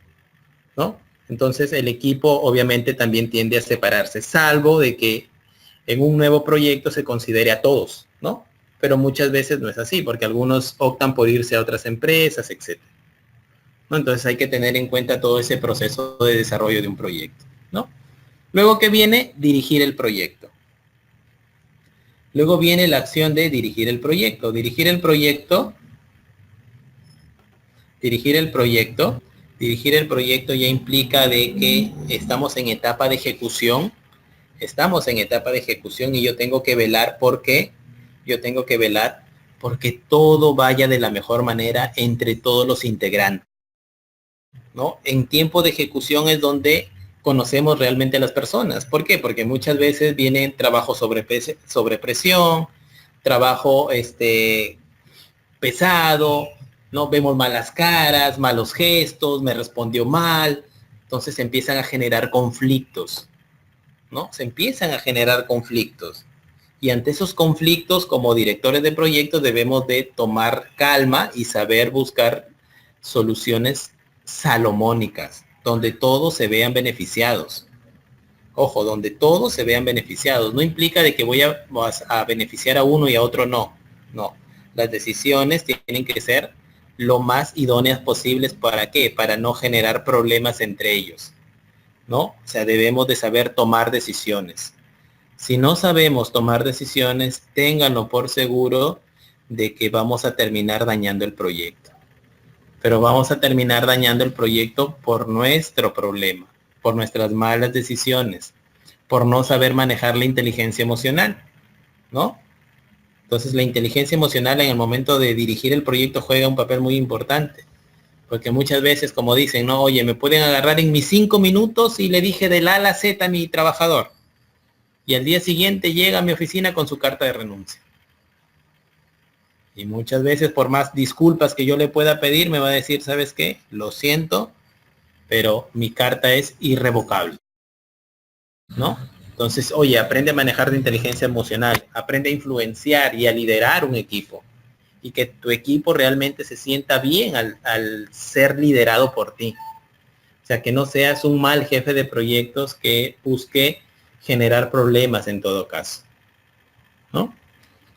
¿no? Entonces el equipo obviamente también tiende a separarse, salvo de que en un nuevo proyecto se considere a todos, ¿no? Pero muchas veces no es así, porque algunos optan por irse a otras empresas, etcétera, ¿no? Entonces hay que tener en cuenta todo ese proceso de desarrollo de un proyecto, ¿no? Luego que viene dirigir el proyecto. Luego viene la acción de dirigir el proyecto. Dirigir el proyecto ya implica de que estamos en etapa de ejecución. Y yo tengo que velar porque todo vaya de la mejor manera entre todos los integrantes, ¿no? En tiempo de ejecución es donde conocemos realmente a las personas. ¿Por qué? Porque muchas veces viene trabajo sobre presión, trabajo pesado, ¿no? Vemos malas caras, malos gestos, me respondió mal, entonces se empiezan a generar conflictos, ¿no? Se empiezan a generar conflictos. Y ante esos conflictos, como directores de proyectos, debemos de tomar calma y saber buscar soluciones salomónicas, donde todos se vean beneficiados. Ojo, donde todos se vean beneficiados. No implica de que voy a beneficiar a uno y a otro no. No. Las decisiones tienen que ser lo más idóneas posibles. ¿Para qué? Para no generar problemas entre ellos, ¿no? O sea, debemos de saber tomar decisiones. Si no sabemos tomar decisiones, ténganlo por seguro de que vamos a terminar dañando el proyecto. Pero vamos a terminar dañando el proyecto por nuestro problema, por nuestras malas decisiones, por no saber manejar la inteligencia emocional, ¿no? Entonces la inteligencia emocional en el momento de dirigir el proyecto juega un papel muy importante. Porque muchas veces, como dicen, no, oye, me pueden agarrar en mis 5 minutos y le dije del A a la Z a mi trabajador. Y al día siguiente llega a mi oficina con su carta de renuncia. Y muchas veces, por más disculpas que yo le pueda pedir, me va a decir, ¿sabes qué? Lo siento, pero mi carta es irrevocable, ¿no? Entonces, oye, aprende a manejar de inteligencia emocional, aprende a influenciar y a liderar un equipo. Y que tu equipo realmente se sienta bien al ser liderado por ti. O sea, que no seas un mal jefe de proyectos que busque generar problemas en todo caso, ¿no?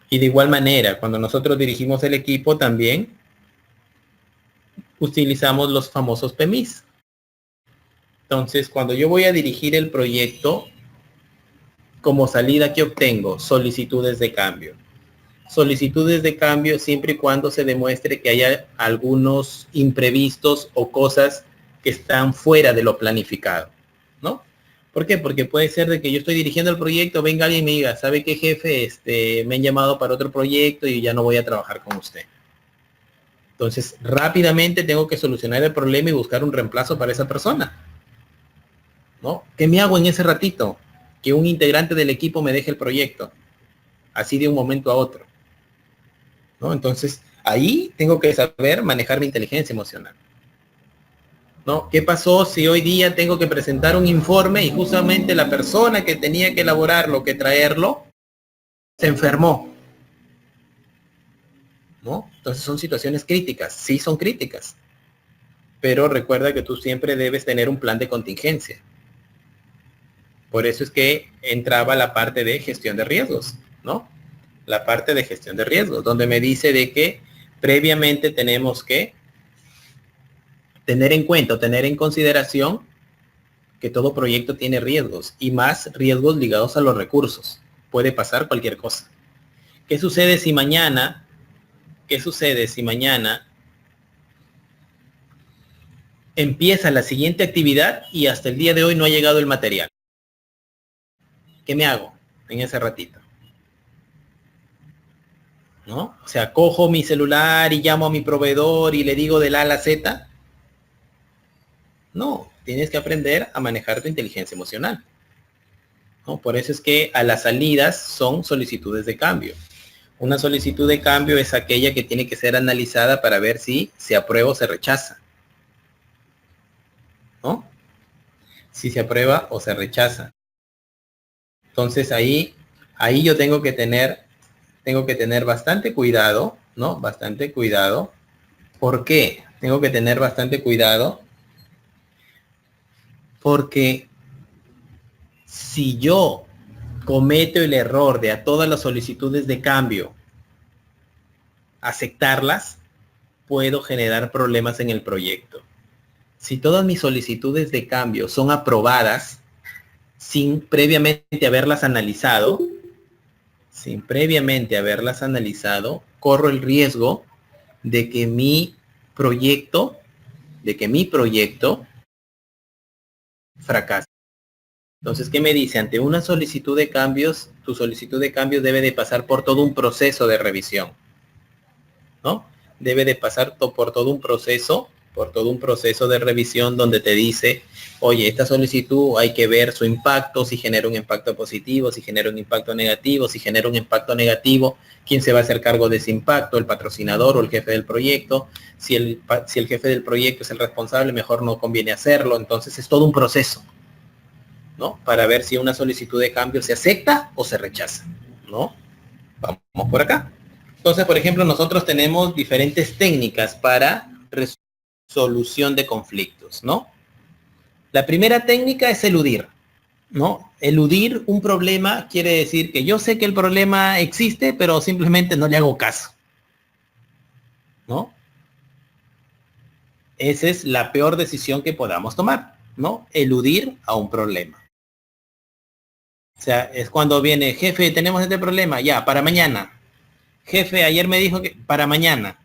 Y de igual manera, cuando nosotros dirigimos el equipo también utilizamos los famosos PMIs. Entonces, cuando yo voy a dirigir el proyecto, como salida que obtengo, solicitudes de cambio. Solicitudes de cambio siempre y cuando se demuestre que haya algunos imprevistos o cosas que están fuera de lo planificado, ¿no? ¿Por qué? Porque puede ser de que yo estoy dirigiendo el proyecto, venga alguien y me diga, ¿sabe qué, jefe? Me han llamado para otro proyecto y ya no voy a trabajar con usted. Entonces, rápidamente tengo que solucionar el problema y buscar un reemplazo para esa persona, ¿no? ¿Qué me hago en ese ratito? Que un integrante del equipo me deje el proyecto, así de un momento a otro, ¿no? Entonces, ahí tengo que saber manejar mi inteligencia emocional, ¿no? ¿Qué pasó si hoy día tengo que presentar un informe y justamente la persona que tenía que elaborarlo, que traerlo, se enfermó, ¿no? Entonces son situaciones críticas, sí son críticas, pero recuerda que tú siempre debes tener un plan de contingencia. Por eso es que entraba la parte de gestión de riesgos, ¿no? La parte de gestión de riesgos, donde me dice de que previamente tenemos que tener en cuenta o tener en consideración que todo proyecto tiene riesgos y más riesgos ligados a los recursos. Puede pasar cualquier cosa. ¿Qué sucede si mañana empieza la siguiente actividad y hasta el día de hoy no ha llegado el material? ¿Qué me hago en ese ratito? ¿No? O sea, cojo mi celular y llamo a mi proveedor y le digo del A a la Z. No, tienes que aprender a manejar tu inteligencia emocional, ¿no? Por eso es que a las salidas son solicitudes de cambio. Una solicitud de cambio es aquella que tiene que ser analizada para ver si se aprueba o se rechaza, ¿no? Si se aprueba o se rechaza. Entonces ahí yo tengo que tener bastante cuidado, ¿no? Bastante cuidado. ¿Por qué? Tengo que tener bastante cuidado porque si yo cometo el error de a todas las solicitudes de cambio aceptarlas, puedo generar problemas en el proyecto. Si todas mis solicitudes de cambio son aprobadas sin previamente haberlas analizado, corro el riesgo de que mi proyecto fracase. Entonces, ¿qué me dice? Ante una solicitud de cambios, tu solicitud de cambios debe de pasar por todo un proceso de revisión, ¿no? Debe de pasar por todo un proceso de revisión donde te dice, oye, esta solicitud hay que ver su impacto, si genera un impacto positivo, si genera un impacto negativo, si genera un impacto negativo, quién se va a hacer cargo de ese impacto, el patrocinador o el jefe del proyecto. Si el jefe del proyecto es el responsable, mejor no conviene hacerlo. Entonces es todo un proceso, ¿no? Para ver si una solicitud de cambio se acepta o se rechaza, ¿no? Vamos por acá. Entonces, por ejemplo, nosotros tenemos diferentes técnicas para resolución de conflictos, ¿no? La primera técnica es eludir, ¿no? Eludir un problema quiere decir que yo sé que el problema existe, pero simplemente no le hago caso, ¿no? Esa es la peor decisión que podamos tomar, ¿no? Eludir a un problema. O sea, es cuando viene, jefe, tenemos este problema, ya, para mañana. Jefe, ayer me dijo que para mañana.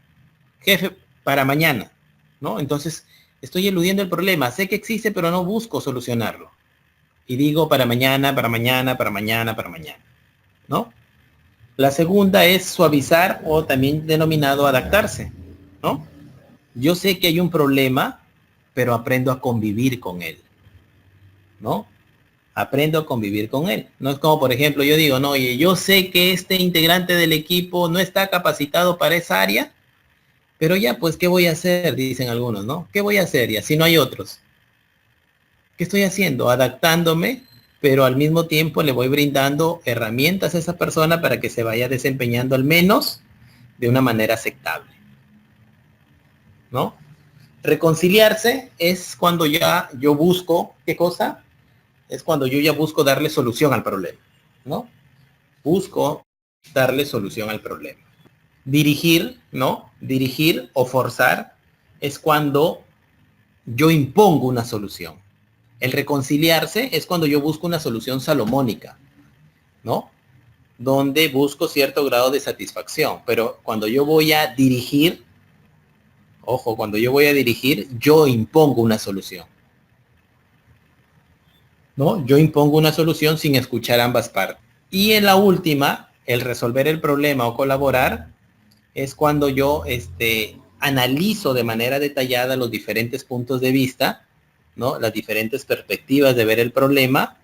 Jefe, para mañana, ¿no? Entonces, estoy eludiendo el problema. Sé que existe, pero no busco solucionarlo. Y digo para mañana, para mañana, para mañana, para mañana, ¿no? La segunda es suavizar o también denominado adaptarse, ¿no? Yo sé que hay un problema, pero aprendo a convivir con él, ¿no? Aprendo a convivir con él. No es como, por ejemplo, yo digo, no, oye, yo sé que este integrante del equipo no está capacitado para esa área, pero ya, pues, ¿qué voy a hacer? Dicen algunos, ¿no? ¿Qué voy a hacer ya si no hay otros? ¿Qué estoy haciendo? Adaptándome, pero al mismo tiempo le voy brindando herramientas a esa persona para que se vaya desempeñando al menos de una manera aceptable, ¿no? Reconciliarse es cuando ya yo busco, ¿qué cosa? Es cuando yo ya busco darle solución al problema, ¿no? Busco darle solución al problema. Dirigir, ¿no? Dirigir o forzar es cuando yo impongo una solución. El reconciliarse es cuando yo busco una solución salomónica, ¿no? Donde busco cierto grado de satisfacción. Pero cuando yo voy a dirigir, ojo, cuando yo voy a dirigir, yo impongo una solución, ¿no? Yo impongo una solución sin escuchar ambas partes. Y en la última, el resolver el problema o colaborar, es cuando yo analizo de manera detallada los diferentes puntos de vista, ¿no? Las diferentes perspectivas de ver el problema,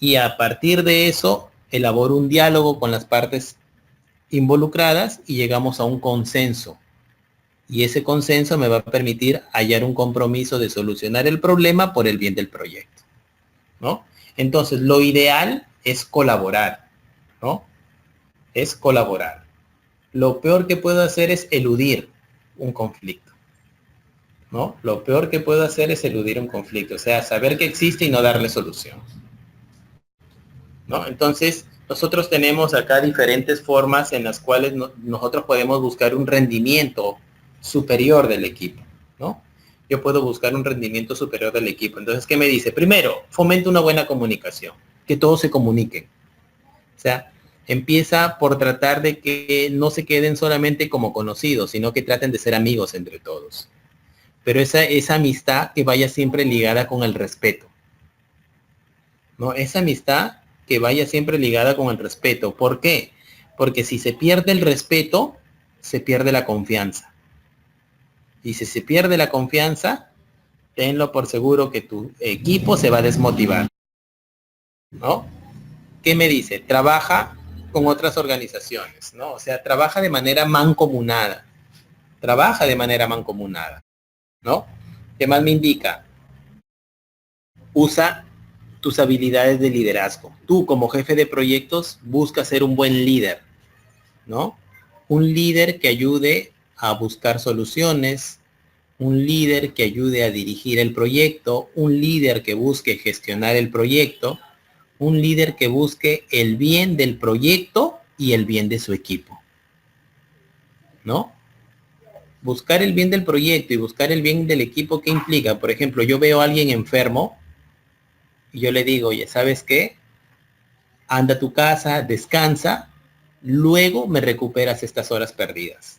y a partir de eso elaboro un diálogo con las partes involucradas y llegamos a un consenso. Y ese consenso me va a permitir hallar un compromiso de solucionar el problema por el bien del proyecto, ¿no? Entonces, lo ideal es colaborar, ¿no? Es colaborar. Lo peor que puedo hacer es eludir un conflicto, ¿no? Lo peor que puedo hacer es eludir un conflicto, o sea, saber que existe y no darle solución. ¿no? Entonces, nosotros tenemos acá diferentes formas en las cuales nosotros podemos buscar un rendimiento superior del equipo, ¿no? Yo puedo buscar un rendimiento superior del equipo. Entonces, ¿qué me dice? Primero, fomenta una buena comunicación, que todos se comuniquen. O sea, empieza por tratar de que no se queden solamente como conocidos, sino que traten de ser amigos entre todos. Pero esa amistad que vaya siempre ligada con el respeto, ¿no? Esa amistad que vaya siempre ligada con el respeto. ¿Por qué? Porque si se pierde el respeto, se pierde la confianza. Y si se pierde la confianza, tenlo por seguro que tu equipo se va a desmotivar, ¿no? ¿Qué me dice? Trabaja con otras organizaciones, ¿no? O sea, trabaja de manera mancomunada. Trabaja de manera mancomunada, ¿no? ¿Qué más me indica? Usa tus habilidades de liderazgo. Tú, como jefe de proyectos, busca ser un buen líder, ¿no? Un líder que ayude a buscar soluciones, un líder que ayude a dirigir el proyecto, un líder que busque gestionar el proyecto, un líder que busque el bien del proyecto y el bien de su equipo, ¿no? Buscar el bien del proyecto y buscar el bien del equipo, ¿qué implica? Por ejemplo, yo veo a alguien enfermo y yo le digo, oye, ¿sabes qué? Anda a tu casa, descansa, luego me recuperas estas horas perdidas.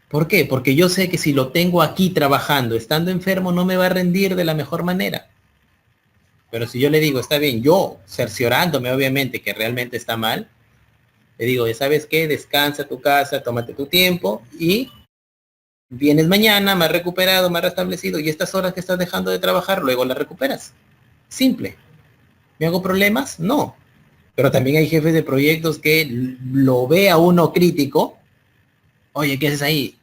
¿Por qué? Porque yo sé que si lo tengo aquí trabajando, estando enfermo, no me va a rendir de la mejor manera. Pero si yo le digo, está bien, yo cerciorándome obviamente que realmente está mal, le digo, ¿sabes qué? Descansa a tu casa, tómate tu tiempo y vienes mañana, más recuperado, más restablecido, y estas horas que estás dejando de trabajar, luego las recuperas. Simple. ¿Me hago problemas? No. Pero también hay jefes de proyectos que lo ve a uno crítico. Oye, ¿qué haces ahí?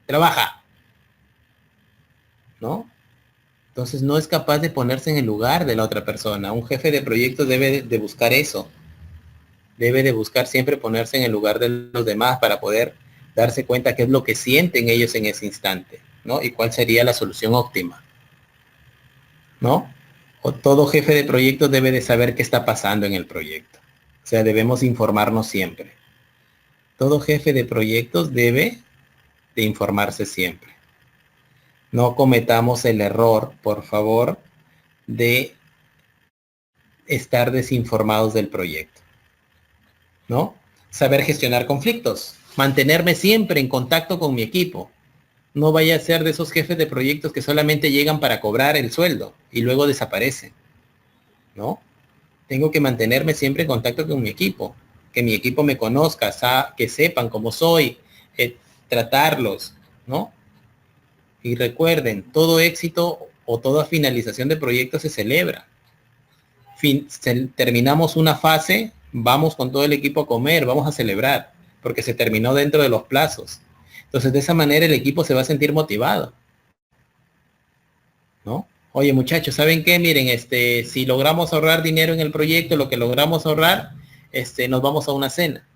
Trabaja, ¿no? Entonces no es capaz de ponerse en el lugar de la otra persona. Un jefe de proyectos debe de buscar eso. Debe de buscar siempre ponerse en el lugar de los demás para poder darse cuenta qué es lo que sienten ellos en ese instante, ¿no? Y cuál sería la solución óptima, ¿no? O todo jefe de proyectos debe de saber qué está pasando en el proyecto. O sea, debemos informarnos siempre. Todo jefe de proyectos debe de informarse siempre. No cometamos el error, por favor, de estar desinformados del proyecto, ¿no? Saber gestionar conflictos, mantenerme siempre en contacto con mi equipo. No vaya a ser de esos jefes de proyectos que solamente llegan para cobrar el sueldo y luego desaparecen, ¿no? Tengo que mantenerme siempre en contacto con mi equipo, que mi equipo me conozca, que sepan cómo soy, tratarlos, ¿no? Y recuerden, todo éxito o toda finalización de proyecto se celebra. Terminamos una fase, vamos con todo el equipo a comer, vamos a celebrar, porque se terminó dentro de los plazos. Entonces, de esa manera el equipo se va a sentir motivado, ¿no? Oye, muchachos, ¿saben qué? Miren, si logramos ahorrar dinero en el proyecto, lo que logramos ahorrar, nos vamos a una cena,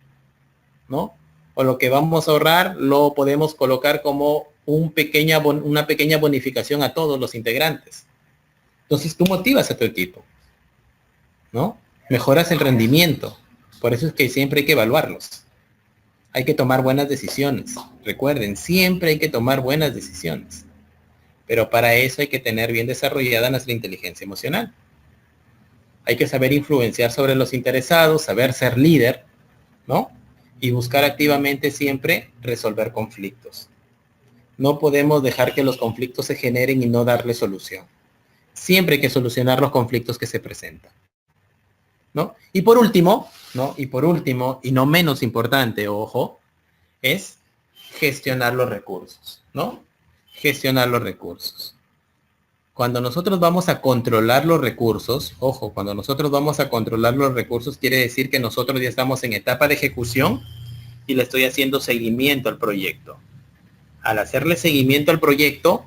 ¿no? O lo que vamos a ahorrar lo podemos colocar como una pequeña bonificación a todos los integrantes. Entonces tú motivas a tu equipo, ¿no? Mejoras el rendimiento. Por eso es que siempre hay que evaluarlos. Hay que tomar buenas decisiones. Recuerden, siempre hay que tomar buenas decisiones. Pero para eso hay que tener bien desarrollada nuestra inteligencia emocional. Hay que saber influenciar sobre los interesados, saber ser líder, ¿no? Y buscar activamente siempre resolver conflictos. No podemos dejar que los conflictos se generen y no darle solución. Siempre hay que solucionar los conflictos que se presentan, ¿no? Y por último, ¿no? Y por último, y no menos importante, ojo, es gestionar los recursos, ¿no? Gestionar los recursos. Cuando nosotros vamos a controlar los recursos, ojo, cuando nosotros vamos a controlar los recursos, quiere decir que nosotros ya estamos en etapa de ejecución y le estoy haciendo seguimiento al proyecto. Al hacerle seguimiento al proyecto,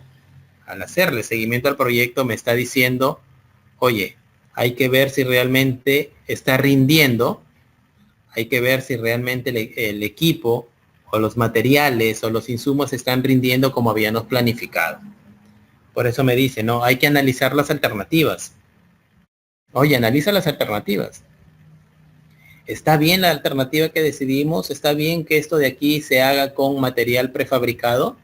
me está diciendo, oye, hay que ver si realmente está rindiendo, hay que ver si realmente el equipo o los materiales o los insumos están rindiendo como habíamos planificado. Por eso me dice, no, hay que analizar las alternativas. Oye, analiza las alternativas. ¿Está bien la alternativa que decidimos? ¿Está bien que esto de aquí se haga con material prefabricado?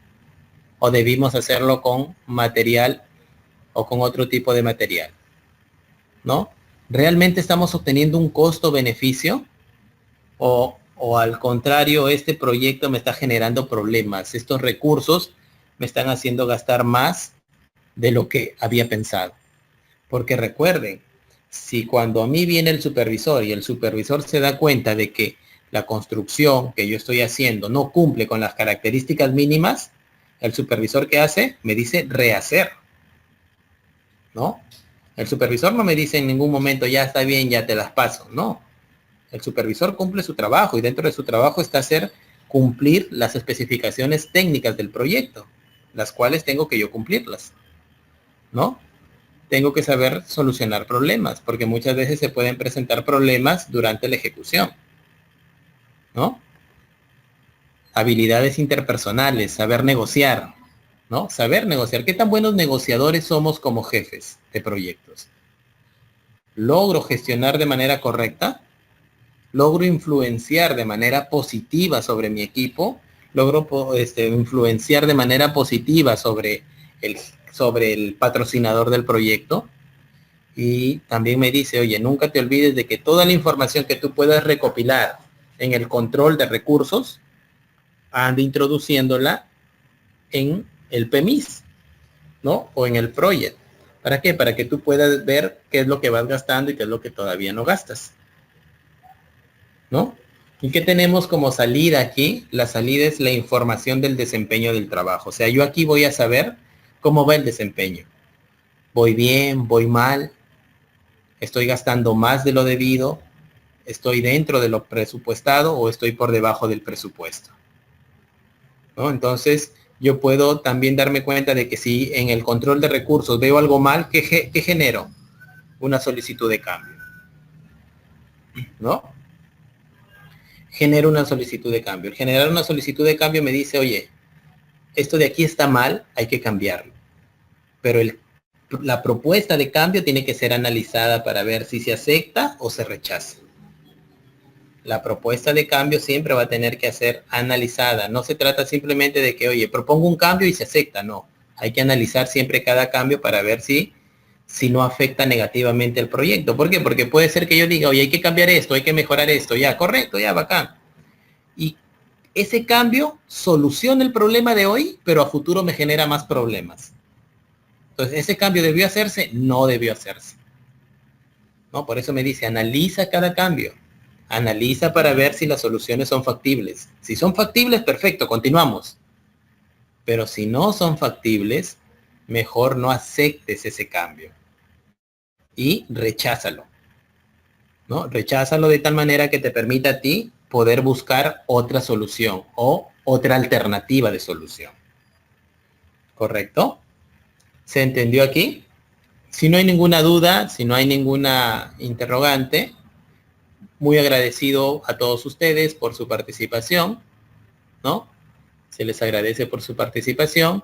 ¿O debimos hacerlo con material o con otro tipo de material? ¿No? ¿Realmente estamos obteniendo un costo-beneficio? ¿O al contrario, este proyecto me está generando problemas? Estos recursos me están haciendo gastar más de lo que había pensado. Porque recuerden, si cuando a mí viene el supervisor y el supervisor se da cuenta de que la construcción que yo estoy haciendo no cumple con las características mínimas, el supervisor ¿qué hace? Me dice rehacer, ¿no? El supervisor no me dice en ningún momento, ya está bien, ya te las paso, no. El supervisor cumple su trabajo y dentro de su trabajo está hacer cumplir las especificaciones técnicas del proyecto, las cuales tengo que yo cumplirlas, ¿no? Tengo que saber solucionar problemas, porque muchas veces se pueden presentar problemas durante la ejecución, ¿no? Habilidades interpersonales, saber negociar, ¿no? Saber negociar. ¿Qué tan buenos negociadores somos como jefes de proyectos? ¿Logro gestionar de manera correcta? ¿Logro influenciar de manera positiva sobre mi equipo? ¿Logro influenciar de manera positiva sobre el patrocinador del proyecto? Y también me dice, oye, nunca te olvides de que toda la información que tú puedas recopilar en el control de recursos, ande introduciéndola en el PMIS, ¿no? O en el project. ¿Para qué? Para que tú puedas ver qué es lo que vas gastando y qué es lo que todavía no gastas, ¿no? ¿Y qué tenemos como salida aquí? La salida es la información del desempeño del trabajo. O sea, yo aquí voy a saber cómo va el desempeño. ¿Voy bien? ¿Voy mal? ¿Estoy gastando más de lo debido? ¿Estoy dentro de lo presupuestado o estoy por debajo del presupuesto? ¿No? Entonces, yo puedo también darme cuenta de que si en el control de recursos veo algo mal, ¿qué genero? Una solicitud de cambio, ¿no? Genero una solicitud de cambio. El generar una solicitud de cambio me dice, oye, esto de aquí está mal, hay que cambiarlo. Pero la propuesta de cambio tiene que ser analizada para ver si se acepta o se rechaza. La propuesta de cambio siempre va a tener que ser analizada. No se trata simplemente de que, oye, propongo un cambio y se acepta. No, hay que analizar siempre cada cambio para ver si no afecta negativamente el proyecto. ¿Por qué? Porque puede ser que yo diga, oye, hay que cambiar esto, hay que mejorar esto. Ya, correcto, ya, bacán. Y ese cambio soluciona el problema de hoy, pero a futuro me genera más problemas. Entonces, ¿ese cambio debió hacerse? No debió hacerse. ¿No? Por eso me dice, analiza cada cambio. Analiza para ver si las soluciones son factibles. Si son factibles, perfecto, continuamos. Pero si no son factibles, mejor no aceptes ese cambio. Y recházalo. ¿No? Recházalo de tal manera que te permita a ti poder buscar otra solución o otra alternativa de solución. ¿Correcto? ¿Se entendió aquí? Si no hay ninguna duda, si no hay ninguna interrogante, muy agradecido a todos ustedes por su participación, ¿no? Se les agradece por su participación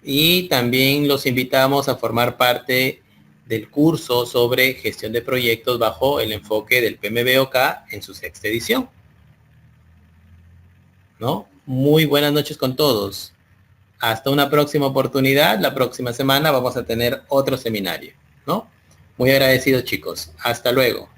y también los invitamos a formar parte del curso sobre gestión de proyectos bajo el enfoque del PMBOK en su sexta edición, ¿no? Muy buenas noches con todos. Hasta una próxima oportunidad. La próxima semana vamos a tener otro seminario, ¿no? Muy agradecidos, chicos. Hasta luego.